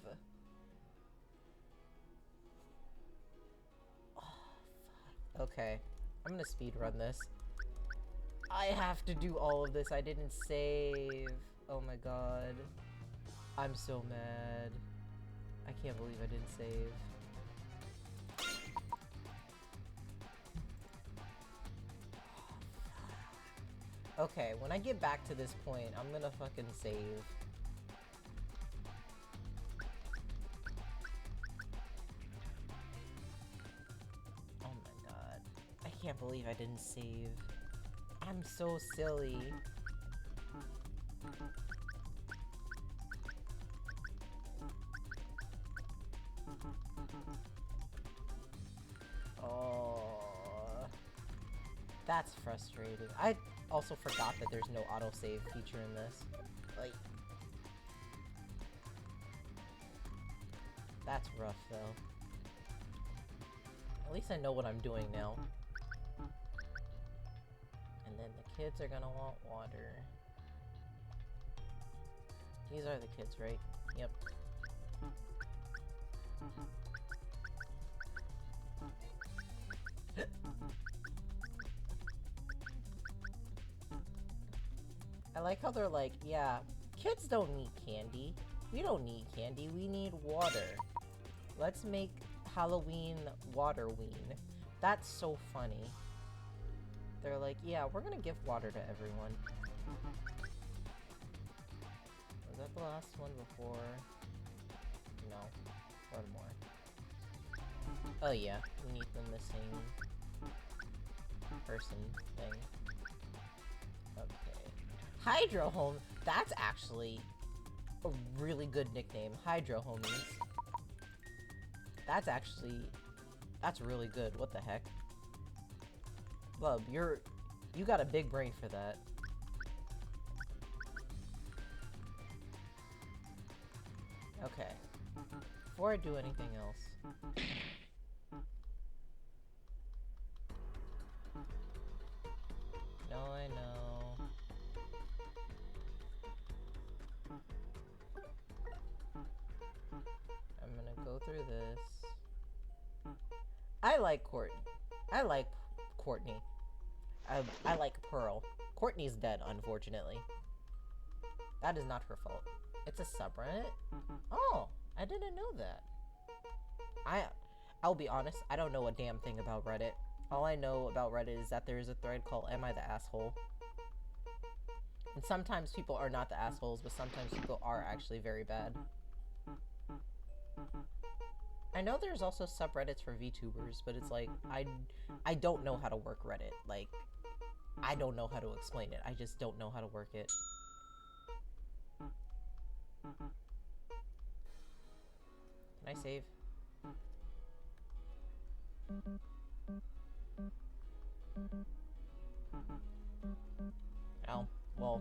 Oh, fuck. Okay. I'm gonna speedrun this. I have to do all of this. I didn't save. Oh my god. I'm so mad. I can't believe I didn't save. Okay, when I get back to this point, I'm gonna fucking save. Oh my god. I can't believe I didn't save. I'm so silly. Oh, that's frustrating. I also forgot that there's no autosave feature in this. Like, that's rough though. At least I know what I'm doing now. And then the kids are gonna want water. These are the kids, right? Yep. I like how they're like, yeah, kids don't need candy. We don't need candy, we need water. Let's make Halloween Waterween. That's so funny. They're like, yeah, we're gonna give water to everyone. Was that the last one before? No. One more. Oh yeah, we need the missing person thing. Okay. Hydro Home! That's actually a really good nickname. Hydro Homies. That's really good. What the heck? Love, you got a big brain for that. Okay. Before I do anything else. No, I know. I'm gonna go through this. I like Courtney. I like Courtney. I like Pearl. Courtney's dead, unfortunately. That is not her fault. It's a subreddit? Oh, I didn't know that. I'll be honest, I don't know a damn thing about Reddit. All I know about Reddit is that there is a thread called Am I the Asshole? And sometimes people are not the assholes, but sometimes people are actually very bad. I know there's also subreddits for VTubers, but it's like, I don't know how to work Reddit. Like, I don't know how to explain it. I just don't know how to work it. Can I save? Oh, well.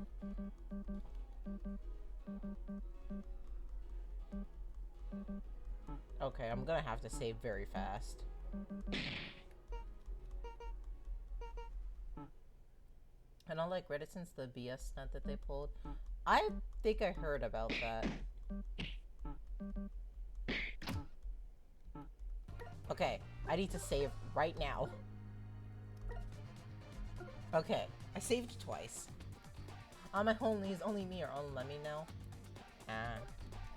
Okay, I'm gonna have to save very fast. I don't like Reddit since the BS stunt that they pulled. I think I heard about that. Okay, I need to save right now. Okay, I saved twice. On my only me or on Lemmy now? Ah,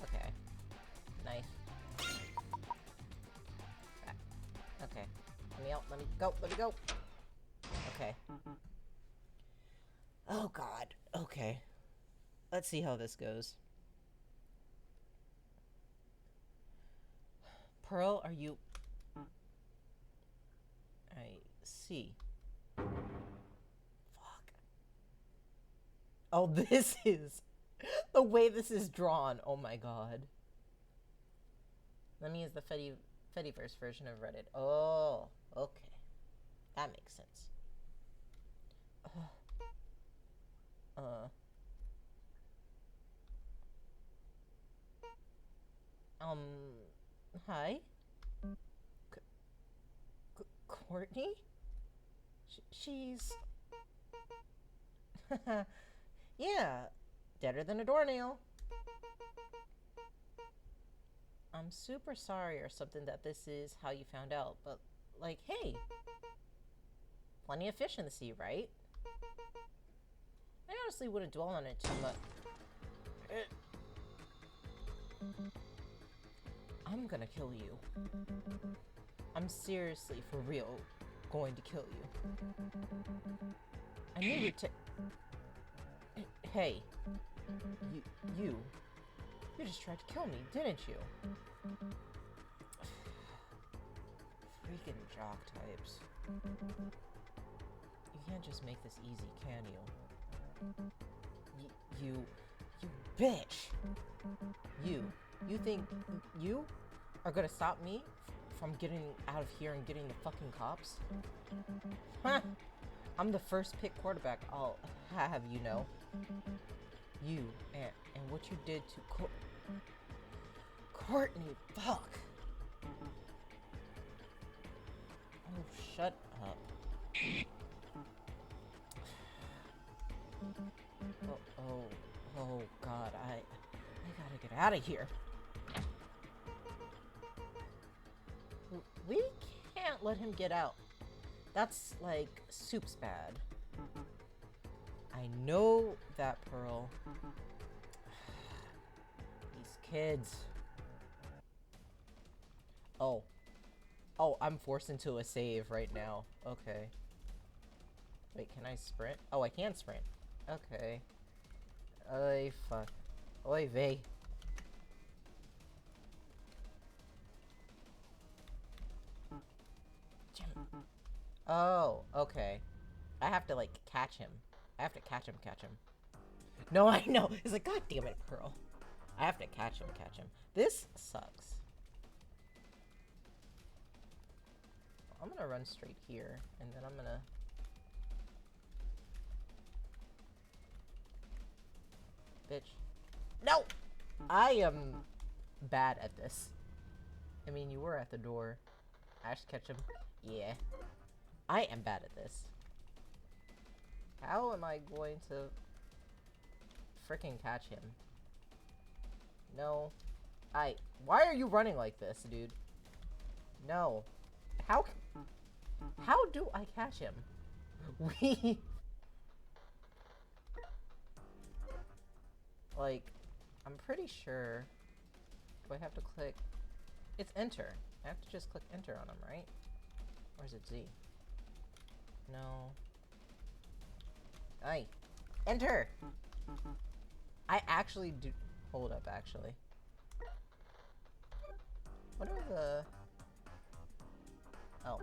okay. Nice. Okay. Let me out, let me go. Okay. Oh god, okay. Let's see how this goes. Pearl, are you... I see. Fuck. Oh, this is... the way this is drawn, oh my god. Let me use the Fediverse version of Reddit. Oh, okay. That makes sense. Hi? Courtney? She's... yeah, Deader than a doornail. I'm super sorry or something that this is how you found out, but, like, hey. Plenty of fish in the sea, right? I honestly wouldn't dwell on it too much. I'm gonna kill you. I'm seriously, for real, going to kill you. I needed to... Hey. You just tried to kill me, didn't you? Freaking jock types. You can't just make this easy, can you? You bitch! You think you are gonna stop me from getting out of here and getting the fucking cops? Huh? I'm the first pick quarterback, I'll have you know. You and what you did to Courtney, fuck. Oh, shut up. Oh God, I gotta get out of here. We can't let him get out. That's like soup's bad. I know that, Pearl. These kids. Oh, I'm forced into a save right now. Okay. Wait, can I sprint? Oh, I can sprint. Okay. Oy, fuck. Oy vey. Oh, okay. I have to, like, catch him. I have to catch him. No, I know. It's like, God damn it, Pearl. I have to catch him. This sucks. I'm gonna run straight here, and then I'm gonna... Bitch. No! I am bad at this. I mean, you were at the door. I should catch him. Yeah. I am bad at this. How am I going to freaking catch him? No. Why are you running like this, dude? No. How do I catch him? Like, I'm pretty sure. Do I have to click? It's enter. I have to just click enter on him, right? Or is it Z? No. Enter! I actually do... Hold up, actually. What are the... Oh.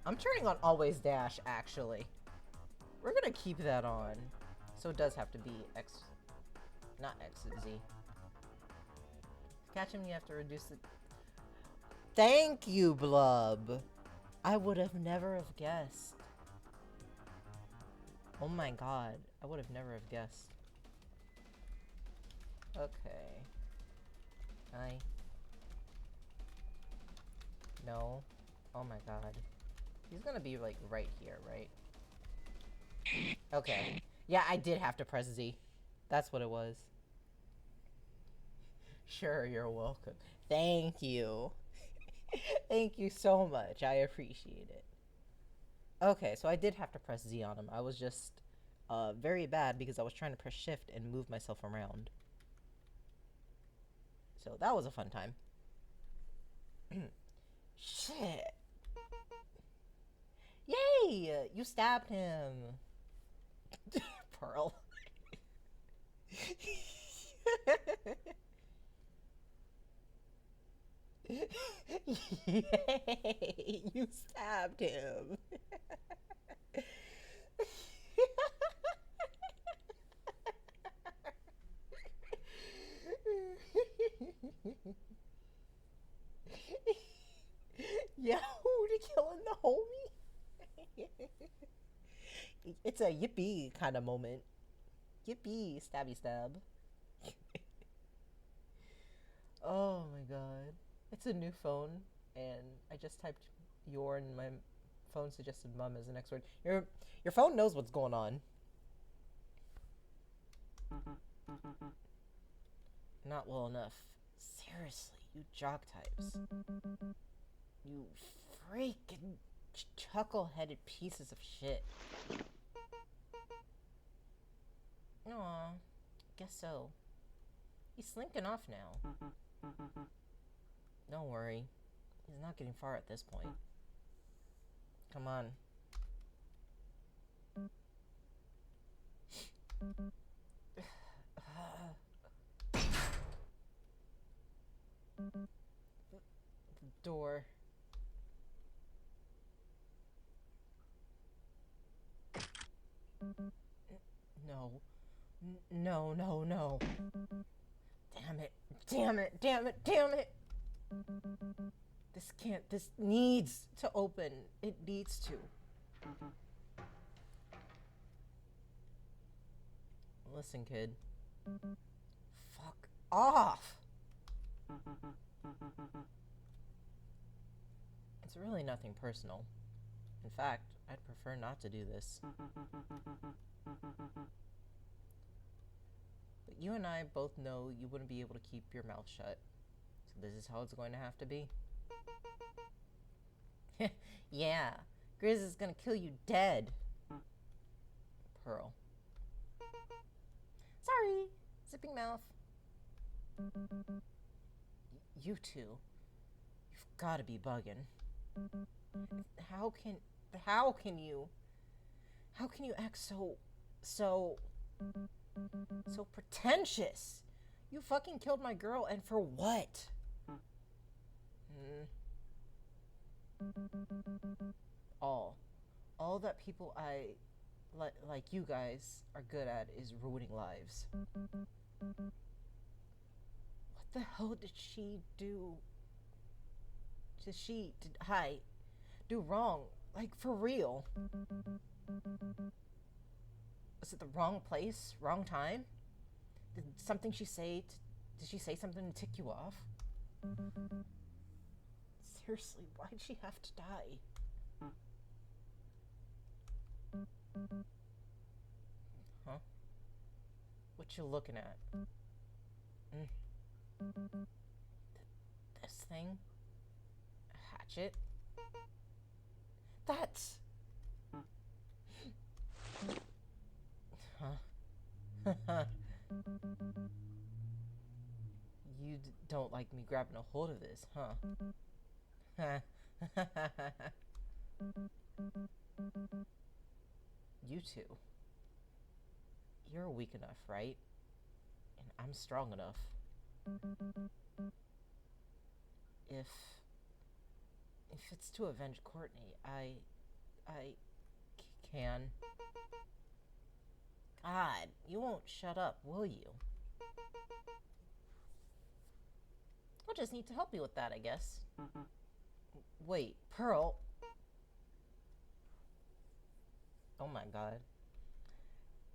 I'm turning on always dash, actually. We're gonna keep that on. So it does have to be X... Not X, Z. Catch him, you have to reduce the... Thank you, Blub! I would have never have guessed. Oh my god. I would have never have guessed. Okay. No. Oh my god. He's gonna be, like, right here, right? Okay. Yeah, I did have to press Z. That's what it was. Sure, you're welcome. Thank you. Thank you so much. I appreciate it. Okay, so I did have to press Z on him. I was just very bad because I was trying to press shift and move myself around. So that was a fun time. Shit. Yay! You stabbed him. Pearl. Yay! You stabbed him. Yahoo to killing the homie. It's a yippee kind of moment. Yippee, stabby stab. Oh my god. It's a new phone, and I just typed your and my phone suggested mum as the next word. Your phone knows what's going on. Not well enough. Seriously, you jock types. You freaking chuckle-headed pieces of shit. Aw, guess so. He's slinking off now. Don't worry. He's not getting far at this point. Come on. The door. No. No, no, no. Damn it. Damn it. Damn it. Damn it. This can't. This needs to open. It needs to. Listen, kid. Fuck off. It's really nothing personal. In fact, I'd prefer not to do this. But you and I both know you wouldn't be able to keep your mouth shut. So this is how it's going to have to be. Yeah, Grizz is gonna kill you dead. Pearl. Sorry, zipping mouth. You two, you've got to be bugging. How can you act so pretentious? You fucking killed my girl, and for what? All that people like you guys are good at is ruining lives. What the hell did she do? Did I do wrong? Like, for real? Was it the wrong place? Wrong time? Did she say something to tick you off? Seriously, why'd she have to die? Huh? What you looking at? This thing? A hatchet? That's... Huh? You don't like me grabbing a hold of this, huh? You two. You're weak enough, right? And I'm strong enough. If it's to avenge Courtney, I can. God, you won't shut up, will you? I'll just need to help you with that, I guess. Wait, Pearl. Oh my god.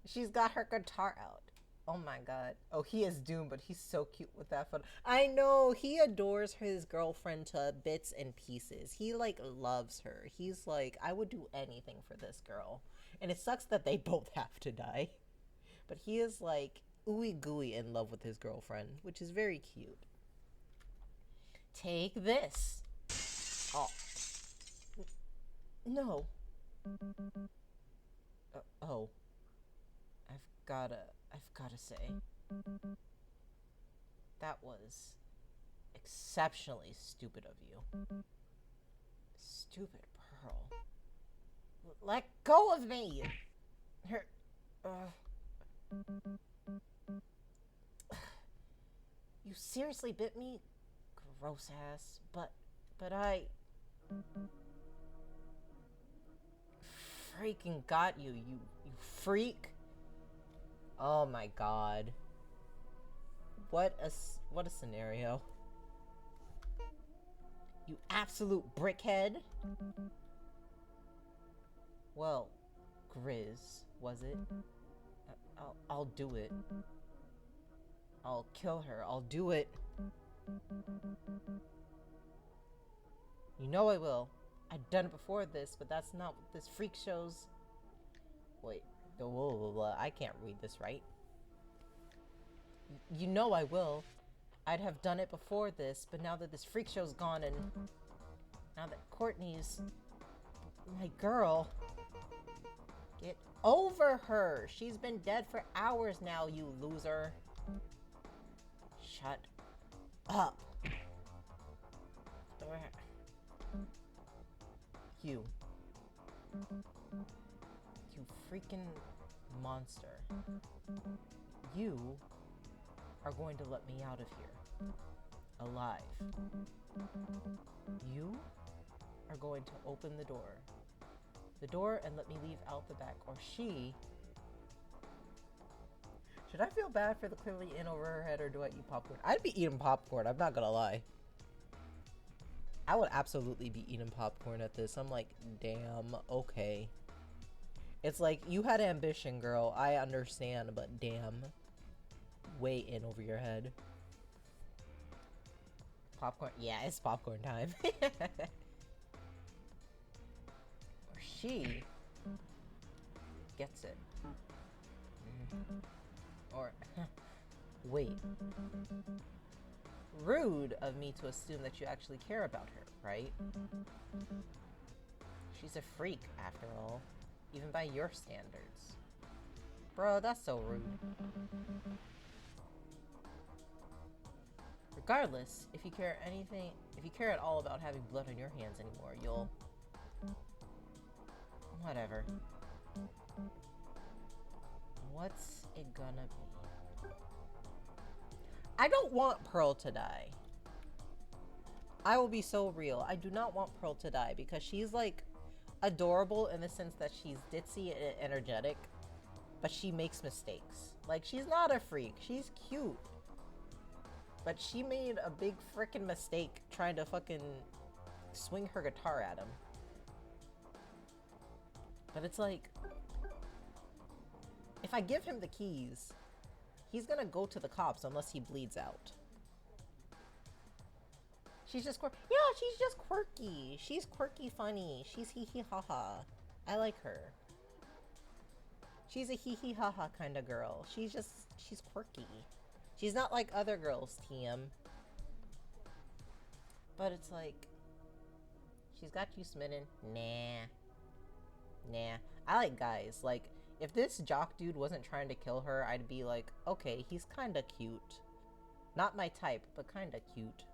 She's got her guitar out. Oh my god. Oh, he is doomed, but he's so cute with that photo. I know, he adores his girlfriend to bits and pieces. He, like, loves her. He's like, I would do anything for this girl. And it sucks that they both have to die. But he is, like, ooey gooey in love with his girlfriend, which is very cute. Take this. Oh. No. Oh. I've gotta say, that was exceptionally stupid of you. Stupid Pearl. Let go of me! Her... You seriously bit me? Gross ass. But I... freaking got you, you freak. Oh my god. What a scenario. You absolute brickhead. Well, Grizz, was it? I'll do it. I'll kill her. I'll do it. You know I will. I've done it before this, but that's not what this freak shows. Wait. I can't read this right. You know I will. I'd have done it before this, but now that this freak show's gone and now that Courtney's my girl, get over her. She's been dead for hours now, you loser. Shut up. You. You freaking monster. You are going to let me out of here. Alive. You are going to open the door. The door and let me leave out the back. Or she... Should I feel bad for the clearly in over her head or do I eat popcorn? I'd be eating popcorn, I'm not gonna lie. I would absolutely be eating popcorn at this. I'm like, damn, okay. It's like, you had ambition, girl. I understand, but damn. Way in over your head. Popcorn? Yeah, it's popcorn time. Or she gets it. Or, wait. Rude of me to assume that you actually care about her, right? She's a freak, after all. Even by your standards. Bro, that's so rude. Regardless, if you care at all about having blood on your hands anymore, you'll... Whatever. What's it gonna be? I don't want Pearl to die. I will be so real. I do not want Pearl to die because she's like adorable in the sense that she's ditzy and energetic, but she makes mistakes. Like, she's not a freak. She's cute. But she made a big frickin' mistake trying to fucking swing her guitar at him. But it's like, if I give him the keys, he's gonna go to the cops unless he bleeds out. She's just quirky. Yeah, she's just quirky. She's quirky funny. She's hee hee ha ha. I like her. She's a hee hee ha ha kind of girl. She's quirky. She's not like other girls, TM. But it's like, she's got you smitten. Nah. Nah. I like guys. Like, if this jock dude wasn't trying to kill her, I'd be like, okay, he's kinda cute. Not my type, but kinda cute.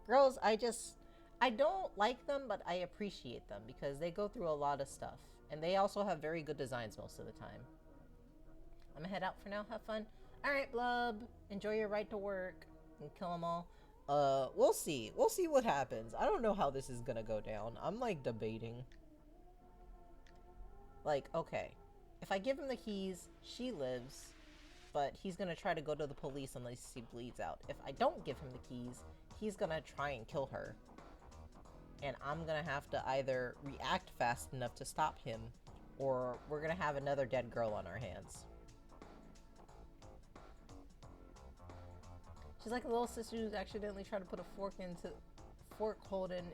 Girls, I don't like them, but I appreciate them because they go through a lot of stuff. And they also have very good designs most of the time. I'm gonna head out for now. Have fun. Alright, Blub. Enjoy your ride to work. And kill them all. We'll see. We'll see what happens. I don't know how this is gonna go down. I'm, like, debating. Like, okay. If I give him the keys, she lives. But he's gonna try to go to the police unless he bleeds out. If I don't give him the keys, he's gonna try and kill her. And I'm gonna have to either react fast enough to stop him, or we're gonna have another dead girl on our hands. She's like a little sister who's accidentally tried to put a fork holding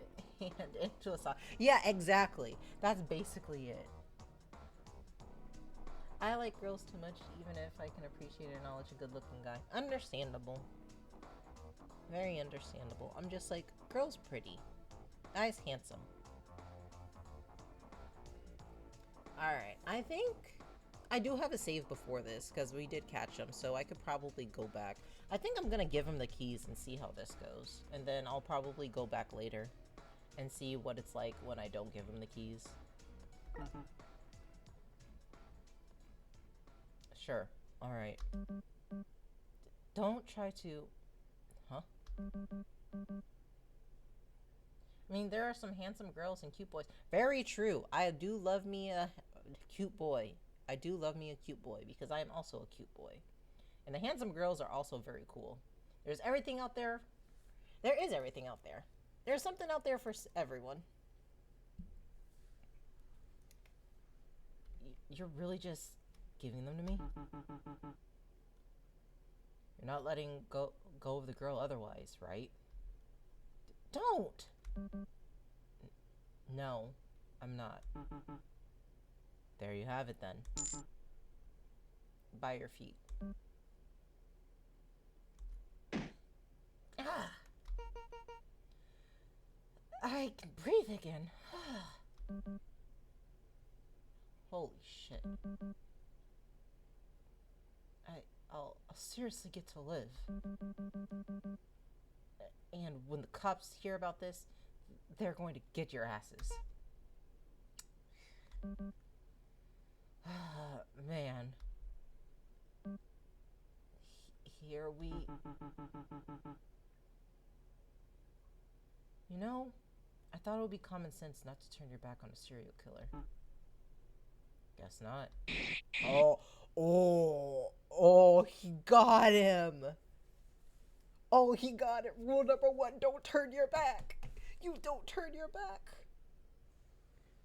hand into a sock. Yeah, exactly. That's basically it. I like girls too much, even if I can appreciate and acknowledge a good-looking guy. Understandable. Very understandable. I'm just like, girl's pretty. Guy's handsome. Alright, I think I do have a save before this, because we did catch him, so I could probably go back. I think I'm gonna give him the keys and see how this goes. And then I'll probably go back later and see what it's like when I don't give him the keys. Sure. Alright. Don't try to... Huh? I mean, there are some handsome girls and cute boys. Very true. I do love me a cute boy. I do love me a cute boy because I am also a cute boy. And the handsome girls are also very cool. There's everything out there. There is everything out there. There's something out there for everyone. You're really just giving them to me? You're not letting go of the girl otherwise, right? Don't! No, I'm not. There you have it then. By your feet. I can breathe again. Holy shit. I'll seriously get to live. And when the cops hear about this, they're going to get your asses. Man. Here we... You know, I thought it would be common sense not to turn your back on a serial killer. Guess not. Oh, he got him. Oh, he got it. Rule number 1, don't turn your back. You don't turn your back.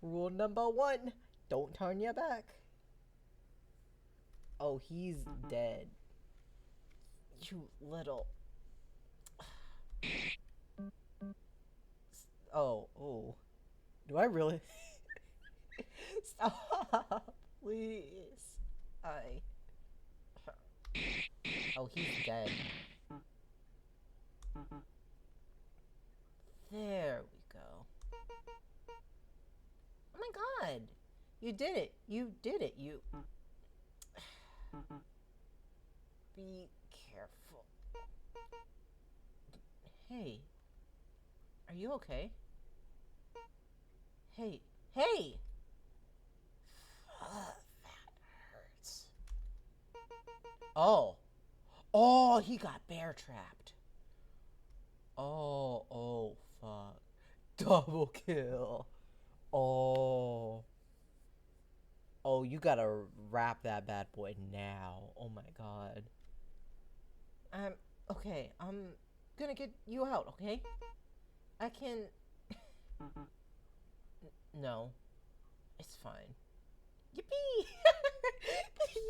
Rule number 1, don't turn your back. Oh, he's dead. You little... Oh. Do I really? Stop, please. Oh, he's dead. There we go. Oh my god. You did it. You did it. You... Be careful. Hey. Are you okay? Hey. Hey! That hurts. Oh, he got bear trapped. Oh, fuck. Double kill. Oh, you gotta wrap that bad boy now. Oh my god. Okay, I'm gonna get you out, okay? I can... No. It's fine. Yippee!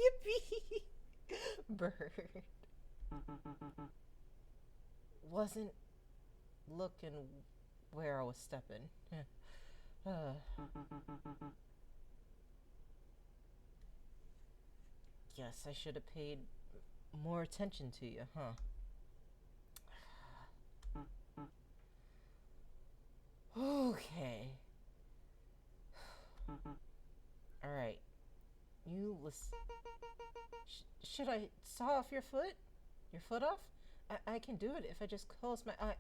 Yippee! Bird. Wasn't looking where I was stepping. Guess I should have paid more attention to you, huh? Okay. Alright. You listen. Should I saw off your foot? Your foot off? I can do it if I just close my eye.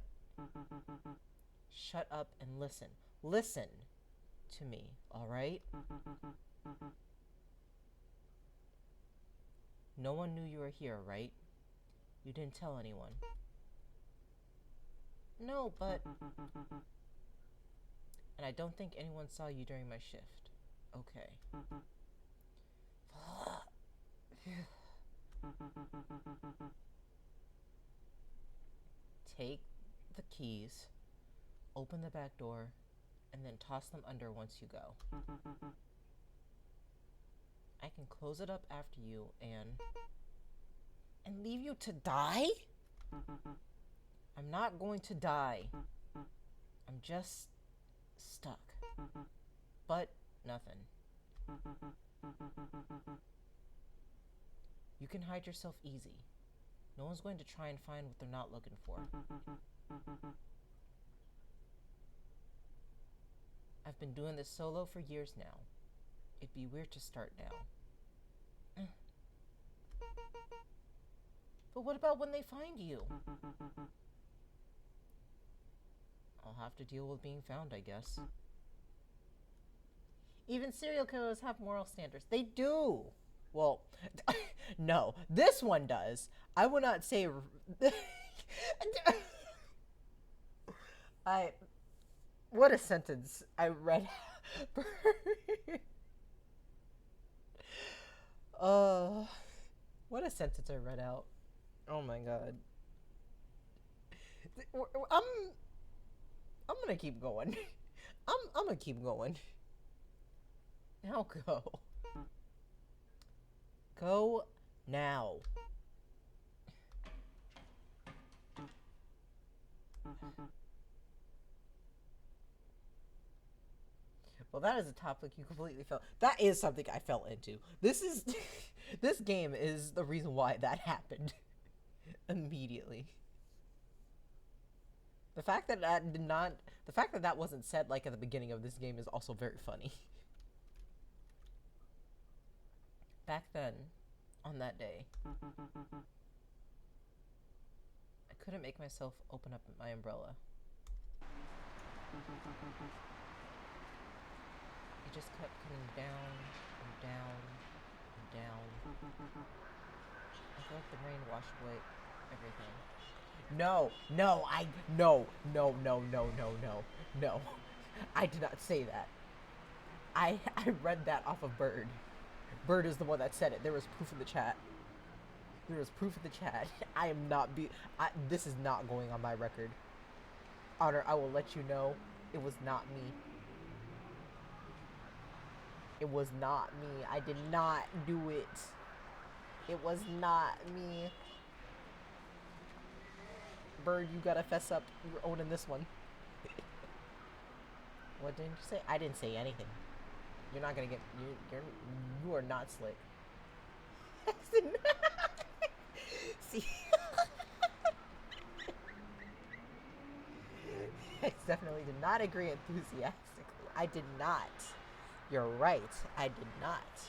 Shut up and listen. Listen to me, alright? No one knew you were here, right? You didn't tell anyone. No, but... And I don't think anyone saw you during my shift. Okay. Take the keys, open the back door, and then toss them under once you go. I can close it up after you and leave you to die? I'm not going to die. I'm just stuck. But nothing. You can hide yourself easy. No one's going to try and find what they're not looking for. I've been doing this solo for years now. It'd be weird to start now. But what about when they find you? I'll have to deal with being found, I guess. Even serial killers have moral standards. They do! Well, no. This one does. I will not say... What a sentence I read. What a sentence I read out. Oh my god. I'm gonna keep going. I'm gonna keep going. Now go. Go now. Well, that is a topic you completely fell. That is something I fell into. This is... This game is the reason why that happened. Immediately. The fact that that wasn't said like at the beginning of this game is also very funny. Back then, on that day, I couldn't make myself open up my umbrella. It just kept coming down and down and down. I feel like the rain washed away everything. No. I did not say that. I read that off of Bird. Bird is the one that said it. There was proof in the chat. I am not this is not going on my record. Honor, I will let you know it was not me. It was not me. I did not do it. It was not me. Bird, you gotta fess up. You're owning this one. What didn't you say? I didn't say anything. You're not gonna get. You are not slick. See. I definitely did not agree enthusiastically. I did not. You're right. I did not.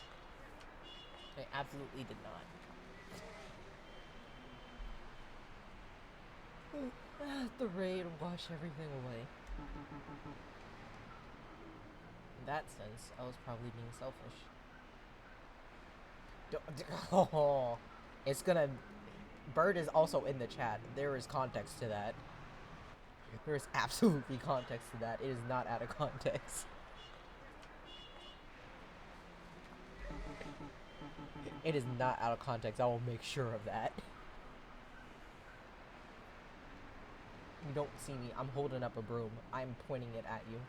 I absolutely did not. The rain washed everything away. In that sense, I was probably being selfish. Oh, it's gonna... Bird is also in the chat. There is context to that. There is absolutely context to that. It is not out of context. It is not out of context. I will make sure of that. You don't see me. I'm holding up a broom. I'm pointing it at you.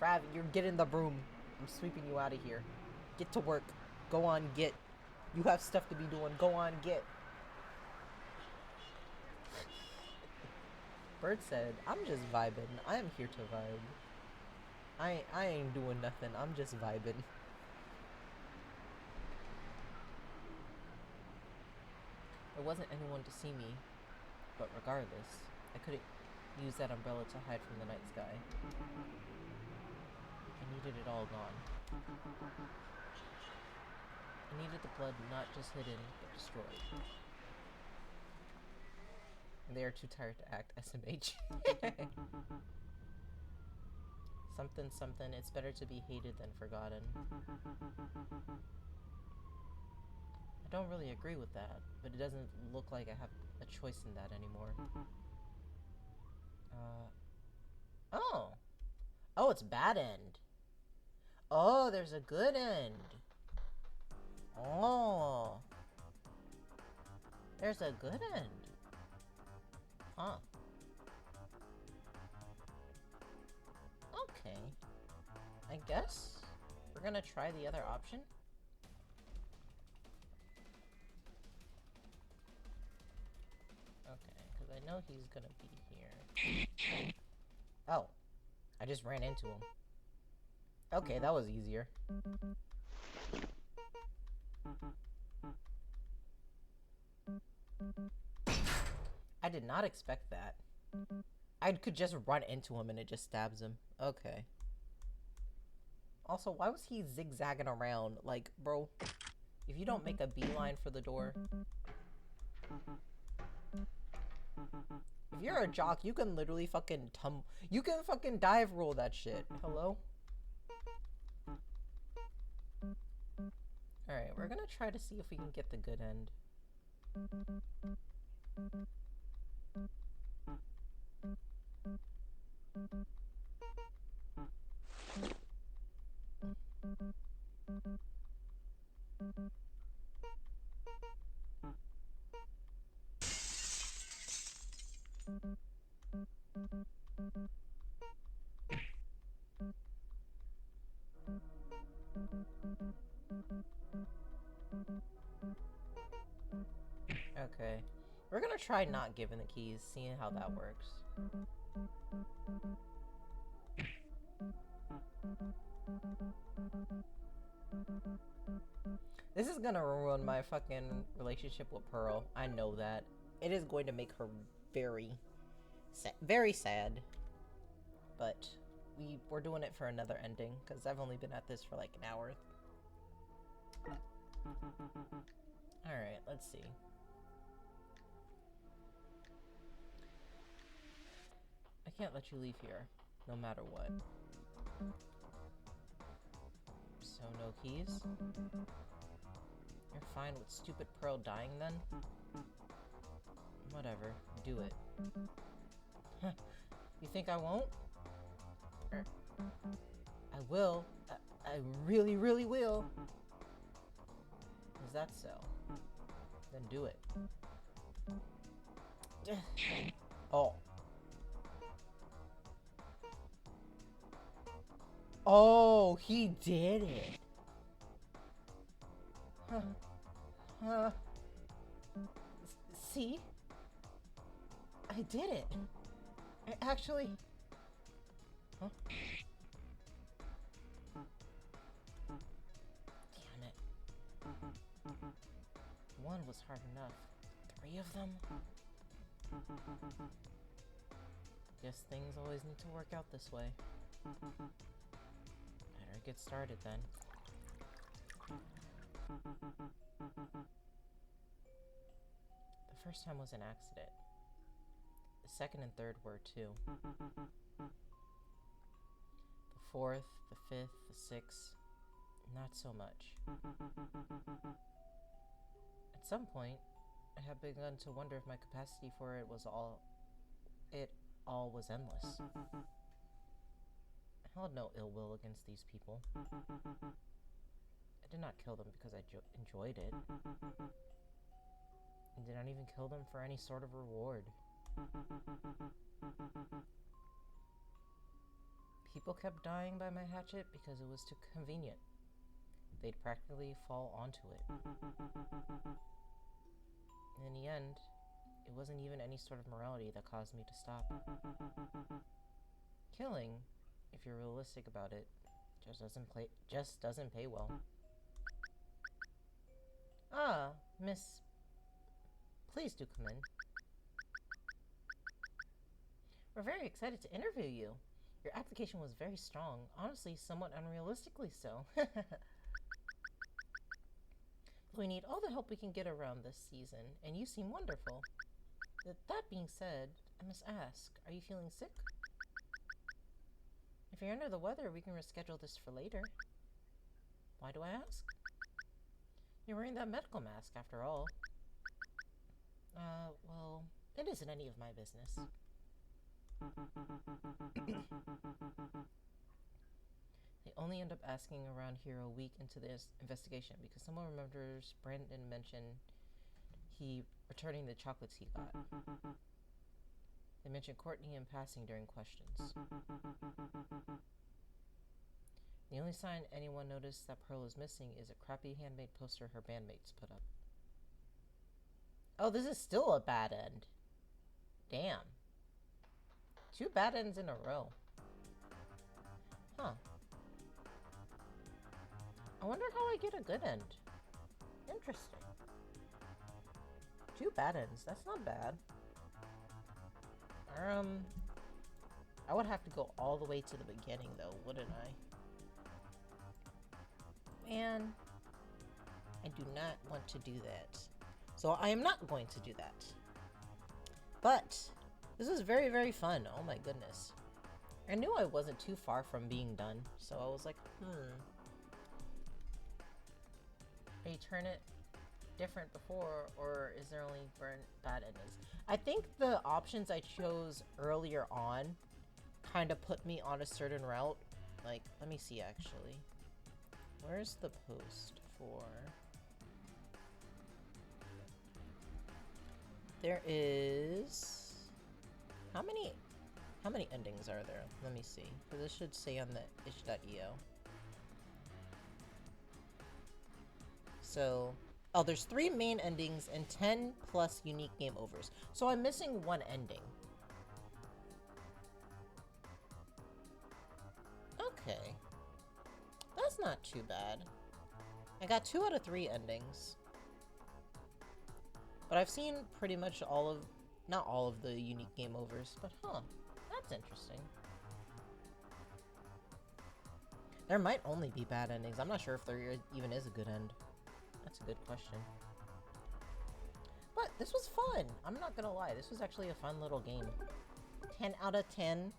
Frav, you're getting the broom. I'm sweeping you out of here. Get to work. Go on, get. You have stuff to be doing. Go on, get. Bird said, I'm just vibing. I am here to vibe. I ain't doing nothing. I'm just vibing. There wasn't anyone to see me, but regardless, I couldn't use that umbrella to hide from the night sky. I needed it all gone. I needed the blood not just hidden, but destroyed. And they are too tired to act SMH. Something, something, it's better to be hated than forgotten. I don't really agree with that, but it doesn't look like I have a choice in that anymore. Oh! Oh, it's bad end. Oh, there's a good end. Oh. There's a good end. Huh. Okay. I guess we're gonna try the other option. Okay, because I know he's gonna be here. Oh. I just ran into him. Okay, that was easier. I did not expect that. I could just run into him and it just stabs him. Okay. Also, why was he zigzagging around? Like, bro, if you don't make a beeline for the door... If you're a jock, you can literally fucking you can fucking dive roll that shit. Hello? Alright, we're gonna try to see if we can get the good end. Okay. We're gonna try not giving the keys, seeing how that works. This is gonna ruin my fucking relationship with Pearl. I know that. It is going to make her very sad. But we're doing it for another ending, because I've only been at this for like an hour. Alright, let's see. I can't let you leave here, no matter what. So no keys? You're fine with stupid Pearl dying then? Whatever, do it. You think I won't? I will. I really, really will. Is that so? Then do it. Oh. Oh, he did it. See? I did it. I actually... Huh? Damn it. One was hard enough. 3 of them? Guess things always need to work out this way. Better get started then. The first time was an accident. The second and third were too. The fourth, the fifth, the sixth, not so much. At some point, I had begun to wonder if my capacity for it all was endless. I held no ill will against these people. I did not kill them because I enjoyed it. I did not even kill them for any sort of reward. People kept dying by my hatchet because it was too convenient. They'd practically fall onto it. In the end, it wasn't even any sort of morality that caused me to stop. Killing, if you're realistic about it, just doesn't pay well. Ah, miss. Please do come in. We're very excited to interview you. Your application was very strong, honestly, somewhat unrealistically so. We need all the help we can get around this season, and you seem wonderful. That being said, I must ask, are you feeling sick? If you're under the weather, we can reschedule this for later. Why do I ask? You're wearing that medical mask, after all. Well, it isn't any of my business. They only end up asking around here a week into this investigation because someone remembers Brandon mentioned he returning the chocolates he got. They mentioned Courtney in passing during questions. The only sign anyone noticed that Pearl is missing is a crappy handmade poster her bandmates put up. Oh, this is still a bad end. Damn. 2 bad ends in a row. Huh. I wonder how I get a good end. Interesting. 2 bad ends. That's not bad. I would have to go all the way to the beginning, though, wouldn't I? Man, I do not want to do that. So I am not going to do that. But this is very, very fun. Oh my goodness. I knew I wasn't too far from being done, so I was like, Return it different before, or is there only bad endings? I think the options I chose earlier on kind of put me on a certain route. Like, let me see actually. Where's the post for... There is... How many endings are there? Let me see. So this should say on the itch.io. So, oh, there's 3 main endings and 10 plus unique game overs. So I'm missing 1 ending. Okay. That's not too bad. I got 2 out of 3 endings. But I've seen pretty much all of, not all of the unique game overs, but that's interesting. There might only be bad endings. I'm not sure if there even is a good end. That's a good question. But this was fun. I'm not gonna lie. This was actually a fun little game. 10 out of 10.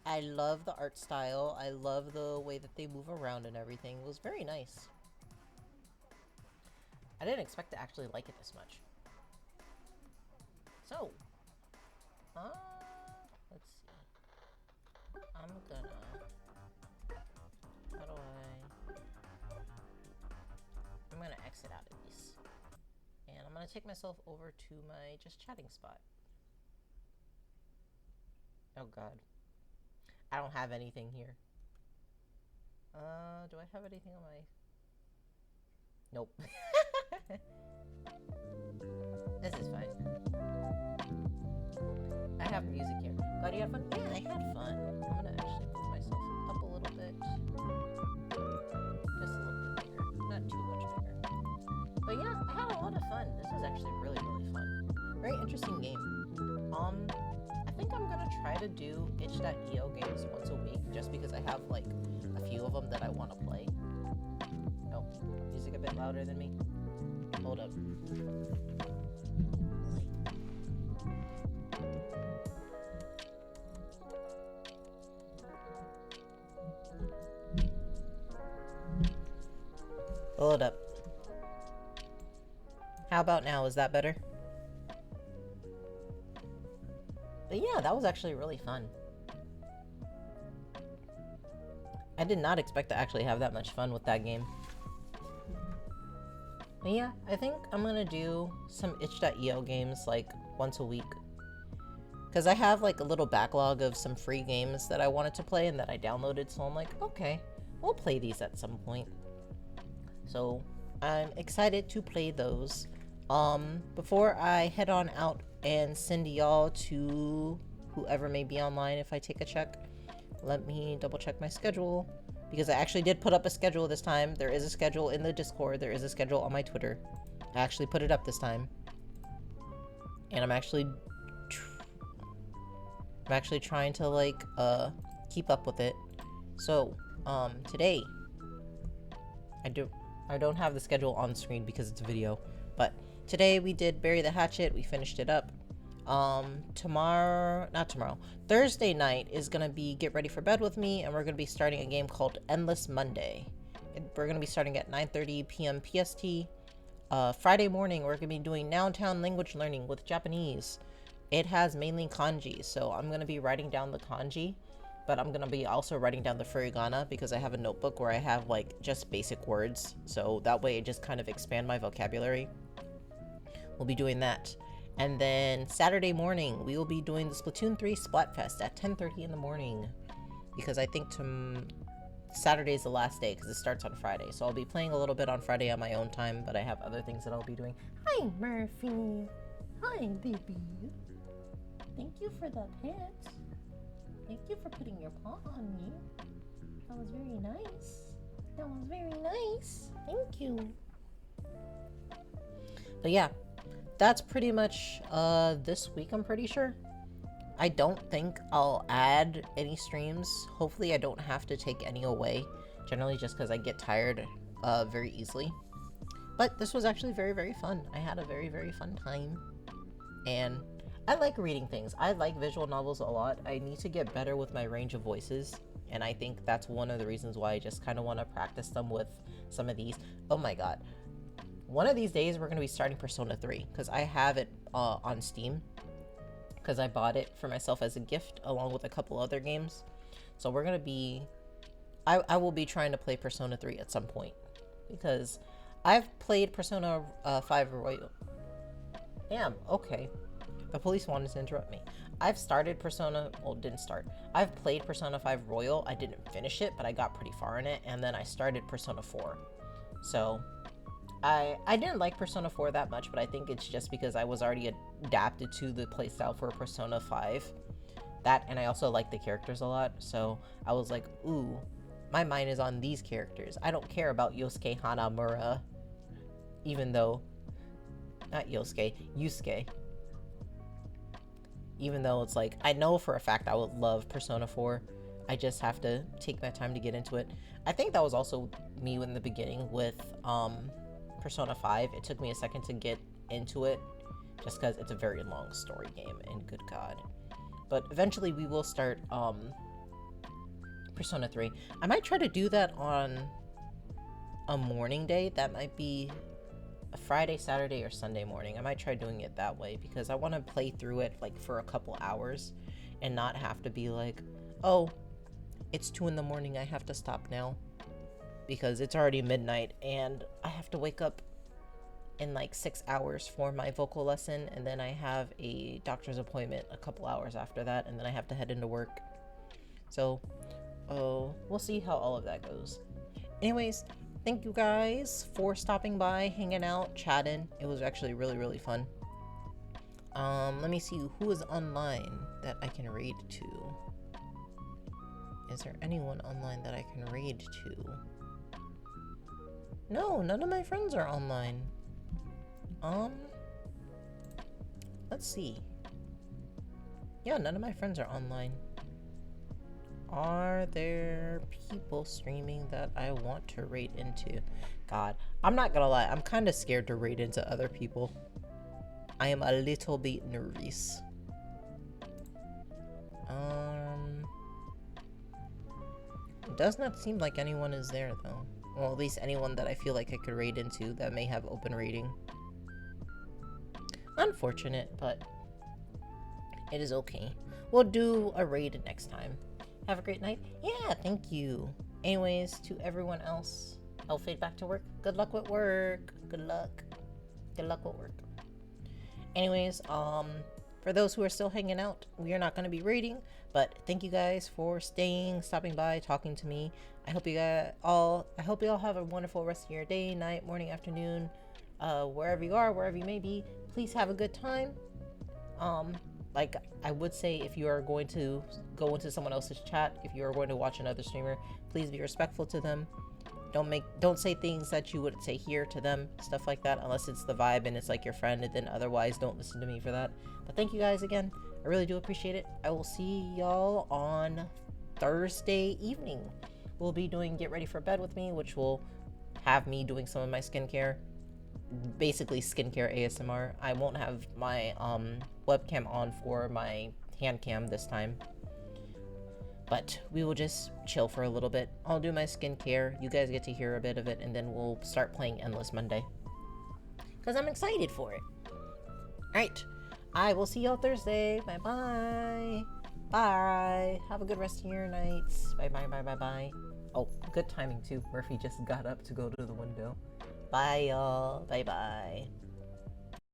I love the art style. I love the way that they move around and everything. It was very nice. I didn't expect to actually like it this much. So, let's see. I'm gonna... How do I'm gonna exit out of these. And I'm gonna take myself over to my just chatting spot. Oh god. I don't have anything here. Do I have anything on my... Nope. This is fine. I have music here. Glad you had fun? Yeah, I had fun. I'm gonna actually move myself up a little bit. Just a little bit bigger. Not too much bigger. But yeah, I had a lot of fun. This was actually really, really fun. Very interesting game. I think I'm gonna try to do itch.io games once a week, just because I have like a few of them that I want to play. Oh, music a bit louder than me? Hold up. Hold up. How about now? Is that better? But yeah, that was actually really fun. I did not expect to actually have that much fun with that game. But yeah, I think I'm gonna do some itch.io games like once a week. Because I have like a little backlog of some free games that I wanted to play and that I downloaded, so I'm like, okay, we'll play these at some point. So I'm excited to play those. Before I head on out and send y'all to whoever may be online if I take a check, let me double check my schedule, because I actually did put up a schedule this time. There is a schedule in the Discord. There is a schedule on my Twitter. I actually put it up this time. And I'm actually trying to like keep up with it. So, today I don't have the schedule on screen because it's a video, but today we did Beary the Hatchet. We finished it up. Thursday night is gonna be Get Ready for Bed with Me, and we're gonna be starting a game called Endless Monday. We're gonna be starting at 9:30 p.m. PST. Friday morning we're gonna be doing Noun language learning with Japanese. It has mainly kanji, so I'm gonna be writing down the kanji, but I'm gonna be also writing down the furigana because I have a notebook where I have like just basic words, so that way it just kind of expand my vocabulary. We'll be doing that. And then Saturday morning, we will be doing the Splatoon 3 Splatfest at 10:30 in the morning. Because I think Saturday is the last day because it starts on Friday. So I'll be playing a little bit on Friday on my own time, but I have other things that I'll be doing. Hi, Murphy. Hi, baby. Thank you for the pet. Thank you for putting your paw on me. That was very nice. That was very nice. Thank you. But yeah. That's pretty much this week, I'm pretty sure. I don't think I'll add any streams. Hopefully I don't have to take any away. Generally just because I get tired very easily. But this was actually very, very fun. I had a very, very fun time. And I like reading things. I like visual novels a lot. I need to get better with my range of voices. And I think that's one of the reasons why I just kind of want to practice them with some of these. Oh my god. One of these days, we're going to be starting Persona 3, because I have it on Steam, because I bought it for myself as a gift, along with a couple other games. So we're going to be... I will be trying to play Persona 3 at some point, because I've played Persona 5 Royal. Damn, okay. The police wanted to interrupt me. I've started Persona... Well, didn't start. I've played Persona 5 Royal. I didn't finish it, but I got pretty far in it, and then I started Persona 4. So... I didn't like Persona 4 that much, but I think it's just because I was already adapted to the playstyle for Persona 5. That, and I also like the characters a lot, so I was like, ooh, My mind is on these characters. I don't care about Yosuke Hanamura, even though, not Yosuke, Yusuke. Even though it's like, I know for a fact I would love Persona 4. I just have to take my time to get into it. I think that was also me in the beginning with Persona 5. It took me a second to get into it, just because it's a very long story game, and good god. But eventually we will start Persona 3. I might try to do that on a morning day. That might be a Friday, Saturday, or Sunday morning. I might try doing it that way because I want to play through it like for a couple hours and not have to be like, oh, it's 2 in the morning, I have to stop now, because it's already midnight and I have to wake up in like 6 hours for my vocal lesson, and then I have a doctor's appointment a couple hours after that, and then I have to head into work. So we'll see how all of that goes. Anyways, thank you guys for stopping by, hanging out, chatting. It was actually really fun. Let me see who is online that I can raid to. Is there anyone online that I can raid to? No, none of my friends are online. Let's see. Yeah, none of my friends are online. Are there people streaming that I want to raid into? God, I'm not gonna lie, I'm kind of scared to raid into other people. I am a little bit nervous. It does not seem like anyone is there though. Well, at least anyone that I feel like I could raid into that may have open raiding. Unfortunate, but it is okay. We'll do a raid next time. Have a great night. Yeah, thank you. Anyways, to everyone else, I'll fade back to work. Good luck with work. Good luck. Good luck with work. Anyways, for those who are still hanging out, we are not going to be raiding, but thank you guys for staying, stopping by, talking to me. I hope you all have a wonderful rest of your day, night, morning, afternoon, wherever you are, wherever you may be. Please have a good time. Like I would say, if you are going to go into someone else's chat, if you are going to watch another streamer, please be respectful to them. Don't say things that you would say here to them, stuff like that, unless it's the vibe and it's like your friend, and then otherwise don't listen to me for that. But thank you guys again. I really do appreciate it. I will see y'all on Thursday evening. We'll be doing Get Ready for Bed with Me, which will have me doing some of my skincare. Basically skincare ASMR. I won't have my webcam on for my hand cam this time, but we will just chill for a little bit. I'll do my skincare, you guys get to hear a bit of it, and then we'll start playing Endless Monday because I'm excited for it. Alright, I will see y'all Thursday. Bye bye. Bye. Have a good rest of your nights. Bye bye bye bye bye. Oh, good timing too. Murphy just got up to go to the window. Bye y'all. Bye bye.